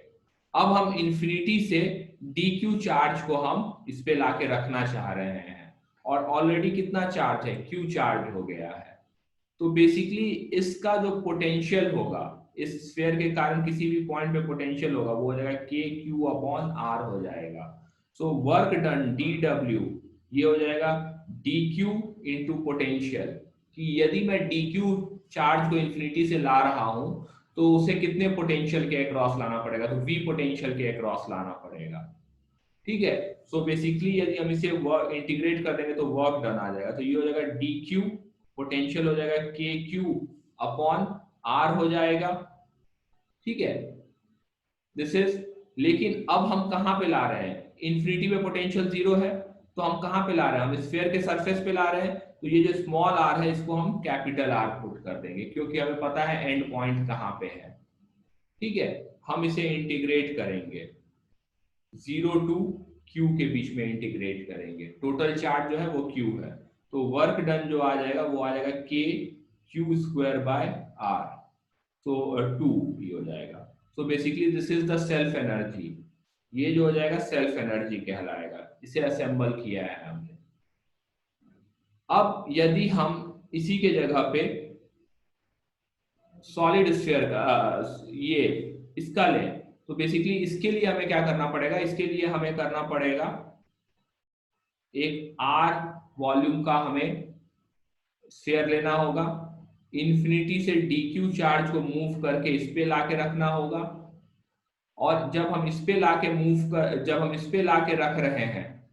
अब हम इन्फिनिटी से dq चार्ज को हम इस पे लाके रखना चाह रहे हैं और ऑलरेडी कितना चार्ज है, q चार्ज हो गया है। तो बेसिकली इसका जो पोटेंशियल होगा, इस स्फीयर के कारण किसी भी पॉइंट पे पोटेंशियल होगा, वो हो जाएगा KQ/R हो जाएगा। सो वर्क डन dW ये हो जाएगा dq इंटू पोटेंशियल, कि यदि मैं dq चार्ज को इन्फिनिटी से ला रहा हूं तो उसे कितने पोटेंशियल के अक्रॉस लाना पड़ेगा, तो v पोटेंशियल के अक्रॉस लाना पड़ेगा, ठीक है। सो बेसिकली यदि हम इसे इंटीग्रेट कर देंगे तो वर्क डन आ जाएगा। तो ये हो जाएगा dq, पोटेंशियल हो जाएगा KQ/R हो जाएगा, ठीक है। दिस इज, लेकिन अब हम कहां पे ला रहे हैं, इन्फिनिटी में पोटेंशियल 0 है, तो हम कहां पे ला रहे हैं, हम स्फीयर के सरफेस पे ला रहे हैं। तो ये जो स्मॉल r है इसको हम कैपिटल R पुट कर देंगे, क्योंकि हमें पता है एंड पॉइंट कहां पे है, ठीक है। हम इसे इंटीग्रेट करेंगे 0 टू q के बीच में इंटीग्रेट करेंगे, टोटल चार्ज जो है वो q है। तो वर्क डन जो आ जाएगा वो आ जाएगा KQ²/R, तो 2 ही हो जाएगा। So basically this is the self energy, ये जो हो जाएगा सेल्फ एनर्जी कहलाएगा। इसे असेंबल किया है हमने। अब यदि हम इसी के जगह पे सॉलिड स्फीयर का ये इसका लें, तो बेसिकली इसके लिए हमें क्या करना पड़ेगा, इसके लिए हमें करना पड़ेगा एक R वॉल्यूम का हमें स्फीयर लेना होगा, इन्फिनिटी से dq चार्ज को मूव करके इस पे लाके रखना होगा, और जब हम इस पे लाके जब हम इस पे लाके रख रहे हैं,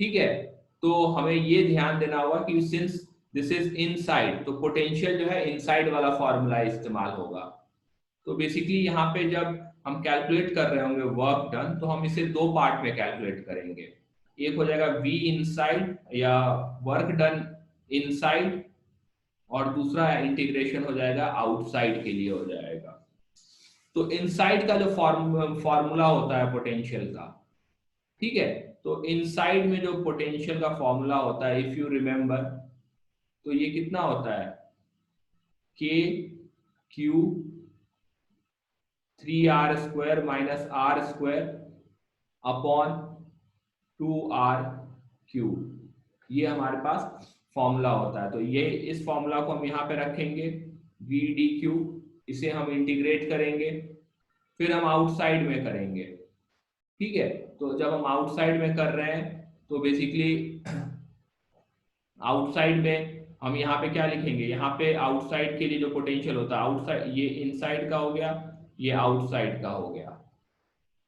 ठीक है, तो हमें ये ध्यान देना होगा कि सिंस दिस इज इनसाइड, तो पोटेंशियल जो है इनसाइड वाला फॉर्मूला इस्तेमाल होगा। तो बेसिकली यहाँ पे जब हम कैलकुलेट कर रहे होंगे वर्क डन, तो हम इसे दो पार्ट में कैलकुलेट करेंगे। एक हो जाएगा V इनसाइड या वर्क डन इनसाइड, और दूसरा इंटीग्रेशन हो जाएगा आउटसाइड के लिए हो जाएगा। तो इनसाइड का जो फॉर्मूला होता है पोटेंशियल का, ठीक है, तो इनसाइड में जो पोटेंशियल का फॉर्मूला होता है, इफ यू रिमेंबर, तो ये कितना होता है, KQ 3R² minus R² upon 2R3, ये हमारे पास फॉर्मूला होता है। तो ये इस फॉर्मूला को हम यहाँ पे रखेंगे, VdQ, इसे हम इंटीग्रेट करेंगे, फिर हम आउटसाइड में करेंगे, ठीक है। तो जब हम आउटसाइड में कर रहे हैं तो बेसिकली आउटसाइड में हम यहाँ पे क्या लिखेंगे, यहाँ पे आउटसाइड के लिए जो पोटेंशियल होता है, आउटसाइड ये इनसाइड का हो गया, ये आउटसाइड का हो गया,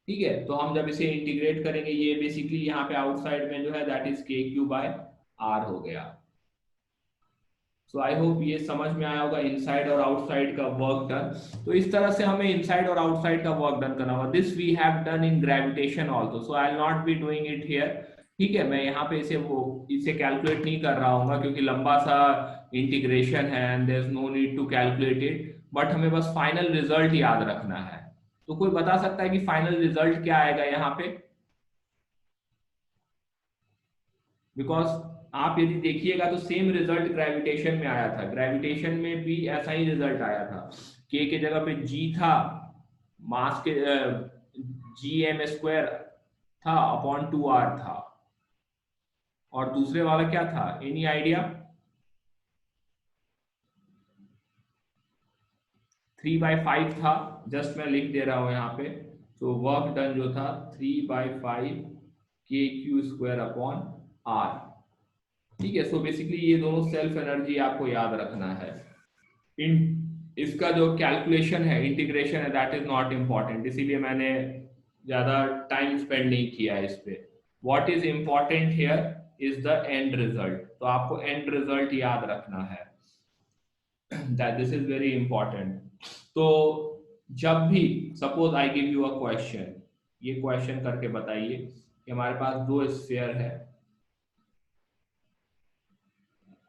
ठीक है। तो हम जब इसे इंटीग्रेट करेंगे, ये बेसिकली यहाँ पे आउटसाइड में जो है दैट इज KQ/R हो गया। सो आई होप ये समझ में आया होगा, इनसाइड और आउटसाइड का वर्क डन। तो इस तरह से हमें इनसाइड और आउटसाइड का वर्क डन करना होगा। This we have done in gravitation also, so I will not be doing it here. ठीक है, मैं यहाँ पे इसे कैलकुलेट नहीं कर रहा हूँ क्योंकि लंबा सा इंटीग्रेशन है and there is no need to calculate it, but हमें बस फाइनल रिजल्ट याद रखना है। तो कोई बता सकता है कि फाइनल रिजल्ट क्या आएगा यहाँ पे? बिकॉज आप यदि देखिएगा तो सेम रिजल्ट ग्रेविटेशन में आया था, ग्रेविटेशन में भी ऐसा ही रिजल्ट आया था। के जगह पे जी था, मास के जी एम स्क्वायर था अपॉन 2r था, और दूसरे वाला क्या था, एनी आइडिया? 3/5 था, जस्ट मैं लिख दे रहा हूं यहाँ पे। तो वर्क डन जो था 3/5 के क्यू स्क्वायर अपॉन r। ठीक है, सो बेसिकली ये दोनों सेल्फ एनर्जी आपको याद रखना है। इन इसका जो कैलकुलेशन है, इंटीग्रेशन है, दैट इज नॉट इम्पॉर्टेंट, इसीलिए मैंने ज्यादा टाइम स्पेंड नहीं किया इस पे। What is important here is the end result, तो आपको एंड रिजल्ट याद रखना है, that this is very important. तो जब भी suppose I give you a question, ये क्वेश्चन करके बताइए कि हमारे पास दो स्फीयर है,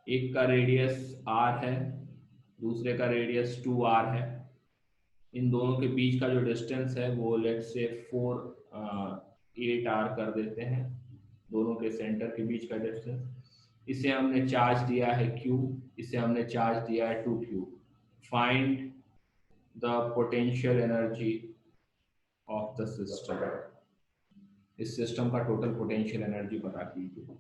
एक का रेडियस r है, दूसरे का रेडियस 2r है। इन दोनों के बीच का जो डिस्टेंस है वो लेट्स से 8r कर देते हैं, दोनों के सेंटर के बीच का डिस्टेंस। इसे हमने चार्ज दिया है q, इसे हमने चार्ज दिया है 2q। Find the potential energy of the system, इस सिस्टम का टोटल पोटेंशियल एनर्जी पता कीजिए।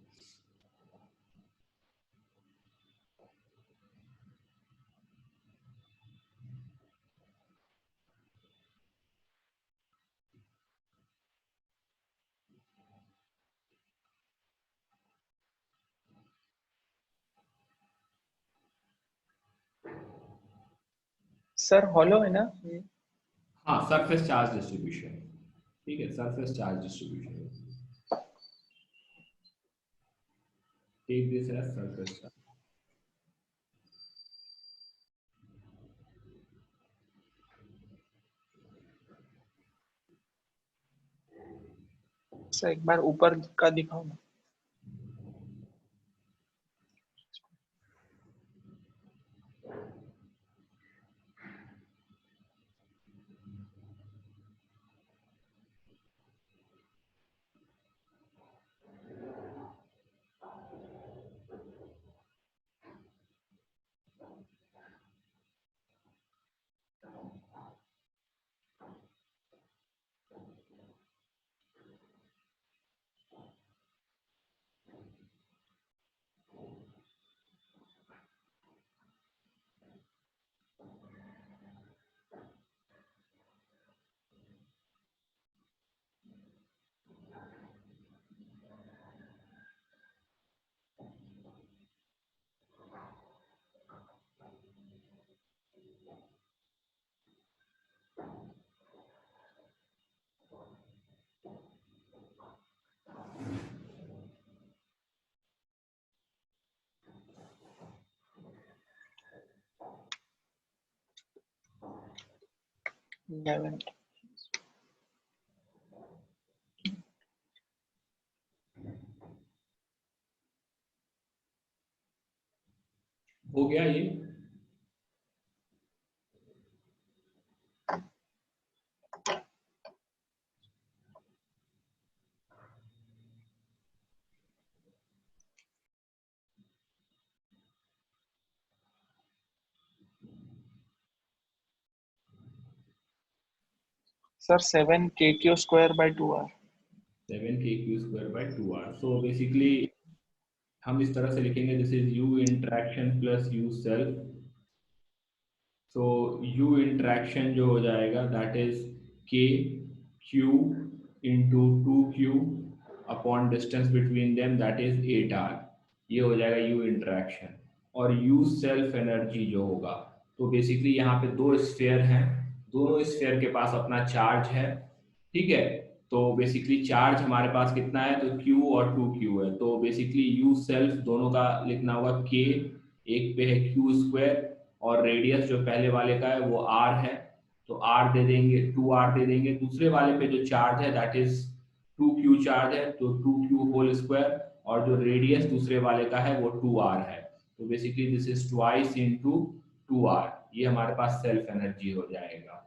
सर हॉलो है ना? हाँ, सरफेस चार्ज डिस्ट्रीब्यूशन। ठीक है, surface charge distribution, take this as surface charge. Sir एक बार ऊपर का दिखाओ ना। इलेवन। हो गया ये? Sir 7 kq²/2r। 7 kq²/2r। So basically हम इस तरह से लिखेंगे, this is u interaction plus u self. So u interaction जो हो जाएगा that is k q into 2q upon distance between them that is 8r, ये हो जाएगा u इंटरेक्शन। और u सेल्फ एनर्जी जो होगा, तो बेसिकली यहाँ पे दो स्फीयर हैं, दोनों स्फीयर के पास अपना चार्ज है। ठीक है, तो बेसिकली चार्ज हमारे पास कितना है, तो q और 2q है, तो बेसिकली u सेल्फ दोनों का लिखना होगा k एक पे है क्यू स्क्वायर और रेडियस जो पहले वाले का है वो आर है, तो आर दे देंगे, 2r दे देंगे। दूसरे वाले पे जो चार्ज है दैट इज 2q चार्ज है, तो 2q होल स्क्वायर, और जो रेडियस दूसरे वाले का है वो 2r है, तो basically this is twice into 2r। ये हमारे पास सेल्फ एनर्जी हो जाएगा।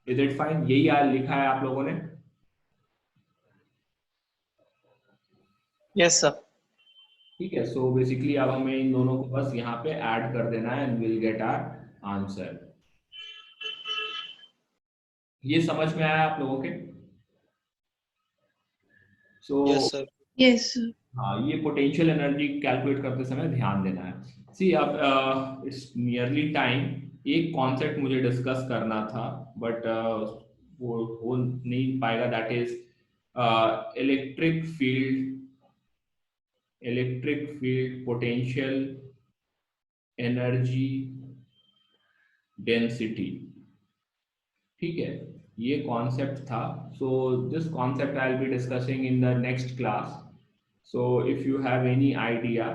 Is it fine? यही लिखा है आप लोगों ने? Yes sir. ठीक है, सो बेसिकली अब हमें इन दोनों को बस यहाँ पे ऐड कर देना है and will get our answer. ये समझ में आया आप लोगों के? So yes sir. Yes sir. हाँ, ये पोटेंशियल एनर्जी कैलकुलेट करते समय ध्यान देना है। सी अब इट्स नियरली टाइम। एक कॉन्सेप्ट मुझे डिस्कस करना था बट वो हो नहीं पाएगा, that is electric field potential energy density. ठीक है, ये कॉन्सेप्ट था। So this concept I will be discussing in the next class. So if you have any idea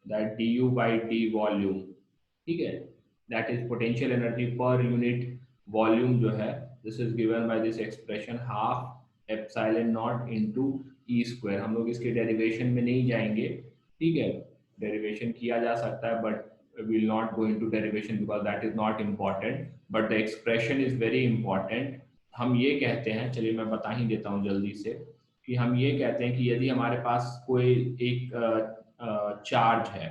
that du by d volume, ठीक है, that is potential energy per unit volume जो है, this is given by this expression half epsilon naught into e square। हम लोग इसके derivation में नहीं जाएंगे, ठीक है, डेरिवेशन किया जा सकता है but we will not go into derivation because that is not important, but the expression is very important। हम ये कहते हैं, चलिए मैं बता ही देता हूँ जल्दी से, कि हम ये कहते हैं कि यदि हमारे पास कोई एक चार्ज है,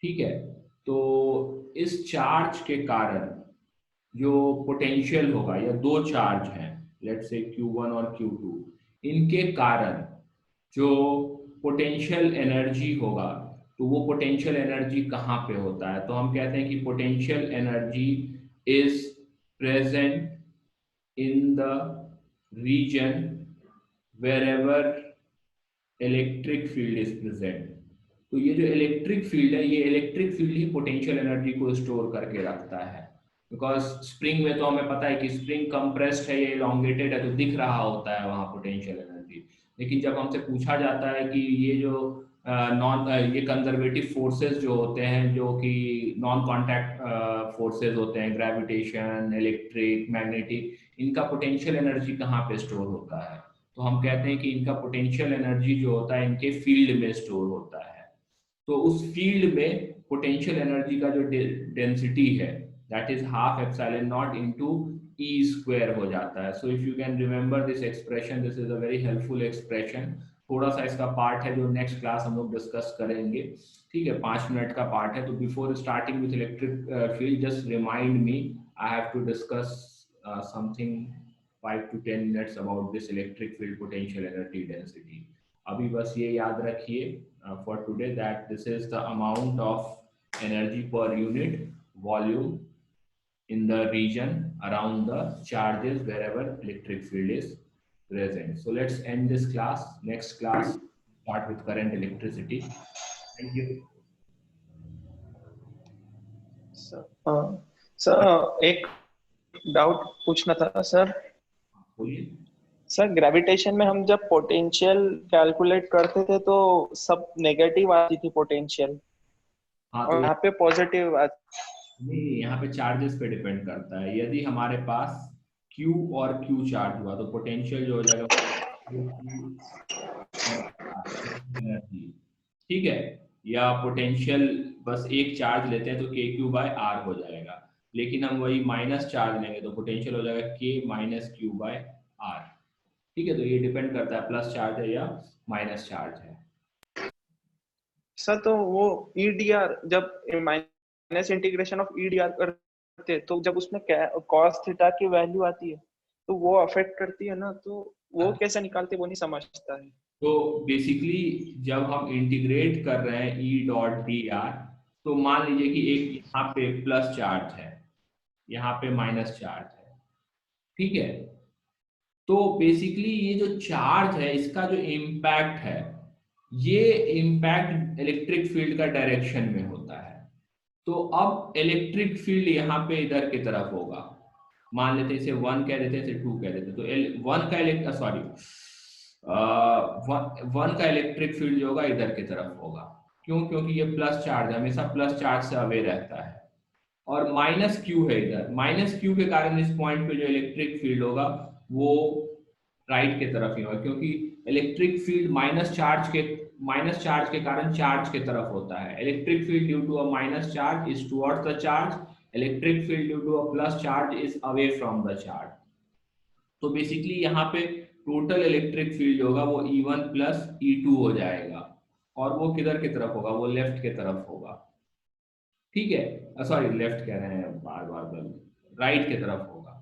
ठीक है, तो इस चार्ज के कारण जो पोटेंशियल होगा, या दो चार्ज हैं लेट्स से Q1 और Q2, इनके कारण जो पोटेंशियल एनर्जी होगा, तो वो पोटेंशियल एनर्जी कहाँ पे होता है? तो हम कहते हैं कि potential energy is present in the region wherever electric field is present। तो ये जो इलेक्ट्रिक फील्ड है, ये इलेक्ट्रिक फील्ड ही पोटेंशियल एनर्जी को स्टोर करके रखता है। बिकॉज स्प्रिंग में तो हमें पता है कि स्प्रिंग कंप्रेस्ड है या इलोंगेटेड है, तो दिख रहा होता है वहां पोटेंशियल एनर्जी। लेकिन जब हमसे पूछा जाता है कि ये जो ये कंजर्वेटिव फोर्सेस जो होते हैं, जो कि नॉन कॉन्टैक्ट फोर्सेस होते हैं, ग्रेविटेशन, इलेक्ट्रिक, मैग्नेटिक, इनका पोटेंशियल एनर्जी कहाँ पे स्टोर होता है? तो हम कहते हैं कि इनका पोटेंशियल एनर्जी जो होता है इनके फील्ड में स्टोर होता है। तो उस फील्ड में पोटेंशियल एनर्जी का जो डेंसिटी है that is half epsilon not into E square हो जाता है। So if you can remember this expression, this is a very helpful expression. थोड़ा सा इसका पार्ट है जो नेक्स्ट क्लास हम लोग डिस्कस करेंगे, ठीक है, 5 मिनट का पार्ट है। तो before starting with electric field, just remind me, I have to discuss something 5 to 10 minutes about this electric field potential energy density। अभी बस ये याद रखिए for today that this is the amount of energy per unit volume in the region around the charges wherever electric field is present। So let's end this class. Next class start with current electricity। Thank you। Sir एक doubt पूछना था sir. बोलिए। Sir gravitation में हम जब potential calculate करते थे तो सब नेगेटिव आती थी पोटेंशियल, हाँ, और तो यहाँ पे पॉजिटिव नहीं, यहाँ पे चार्जेस पे डिपेंड करता है। यदि हमारे पास Q और Q चार्ज हुआ तो पोटेंशियल जो हो जाएगा एनर्जी, ठीक है, या पोटेंशियल बस एक चार्ज लेते हैं तो KQ बाय R हो जाएगा। लेकिन हम वही माइनस चार्ज लेंगे तो पोटेंशियल हो जाएगा K minus Q by R। ठीक है, तो ये डिपेंड करता है प्लस चार्ज है या माइनस चार्ज है। सर तो वो EDR जब माइनस इंटीग्रेशन ऑफ EDR करते तो जब उसमें cos थीटा की वैल्यू आती है तो वो अफेक्ट करती है ना, तो वो कैसे निकालते वो नहीं समझता है। तो बेसिकली जब हम इंटीग्रेट कर रहे हैं E डॉट dr, तो मान लीजिए कि एक यहाँ पे प्लस चार्ज है, यहाँ पे माइनस चार्ज है, ठीक है, तो बेसिकली ये जो चार्ज है इसका जो इम्पैक्ट है, ये इम्पैक्ट इलेक्ट्रिक फील्ड का डायरेक्शन में होता है। तो अब इलेक्ट्रिक फील्ड यहाँ पे इधर की तरफ होगा, मान लेते इसे 1 कह देते, इसे 2 कह देते, तो 1 का इलेक्ट्रिक फील्ड जो होगा इधर की तरफ होगा, क्यों? क्योंकि ये प्लस चार्ज हमेशा प्लस चार्ज से अवे रहता है। और माइनस क्यू है इधर, माइनस क्यू के कारण इस पॉइंट पे जो इलेक्ट्रिक फील्ड होगा वो राइट के तरफ ही होगा, क्योंकि इलेक्ट्रिक फील्ड माइनस चार्ज के कारण चार्ज के तरफ होता है। Electric field due to a minus charge is towards the charge, electric field due to a plus charge is away from the charge. तो बेसिकली यहाँ पे टोटल इलेक्ट्रिक फील्ड होगा वो E1 प्लस E2 हो जाएगा, और वो किधर की तरफ होगा? वो लेफ्ट के तरफ होगा, ठीक है, सॉरी लेफ्ट कह रहे हैं, बार बार राइट के तरफ होगा।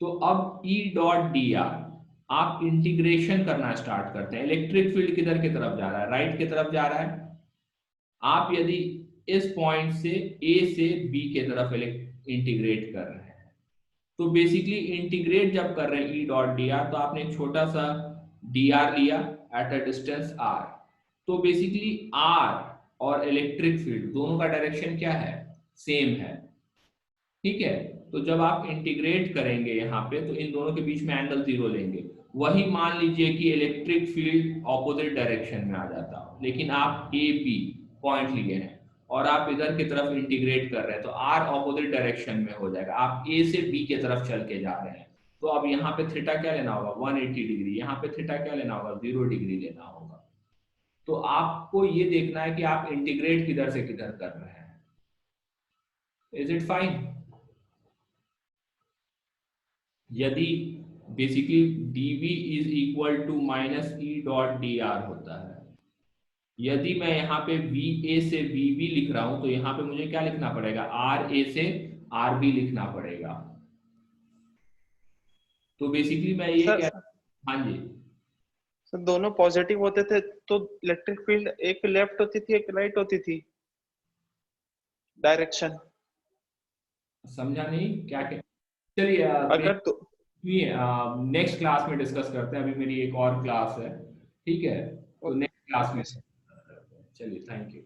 तो अब E डॉट डी आर आप इंटीग्रेशन करना स्टार्ट करते हैं। इलेक्ट्रिक फील्ड किधर की तरफ जा रहा है? राइट की तरफ जा रहा है। आप यदि इस पॉइंट से A से B के तरफ इंटीग्रेट कर रहे हैं, तो बेसिकली इंटीग्रेट जब कर रहे हैं E डॉट डी आर, तो आपने एक छोटा सा dr लिया एट अ डिस्टेंस r। तो बेसिकली r और इलेक्ट्रिक फील्ड दोनों का डायरेक्शन क्या है? सेम है, ठीक है। तो जब आप इंटीग्रेट करेंगे यहाँ पे, तो इन दोनों के बीच में एंगल 0 लेंगे। वही मान लीजिए कि इलेक्ट्रिक फील्ड ऑपोजिट डायरेक्शन में आ जाता, लेकिन आप ए पी पॉइंट लिए हैं और आप इधर की तरफ इंटीग्रेट कर रहे हैं, तो आर ऑपोजिट डायरेक्शन में हो जाएगा। आप ए से बी की तरफ चल के जा रहे हैं, तो अब यहाँ पे थीटा क्या लेना होगा? 180 डिग्री। यहाँ पे थीटा क्या लेना होगा? 0 डिग्री लेना होगा। तो आपको ये देखना है कि आप इंटीग्रेट किधर से किधर कर रहे हैं। Is it fine? यदि basically dv is equal to minus E dot D R होता है, यदि मैं यहाँ पे va से bb लिख रहा हूं, तो यहाँ पे मुझे क्या लिखना पड़ेगा? ra से rb लिखना पड़ेगा। तो बेसिकली मैं ये सर, कह, हाँ जी सर दोनों पॉजिटिव होते थे तो इलेक्ट्रिक फील्ड एक लेफ्ट होती थी एक राइट होती थी डायरेक्शन। समझा नहीं क्या क्या? चलिए अगर तो नेक्स्ट क्लास में डिस्कस करते हैं, अभी मेरी एक और क्लास है, ठीक है, तो नेक्स्ट क्लास में। चलिए, थैंक यू।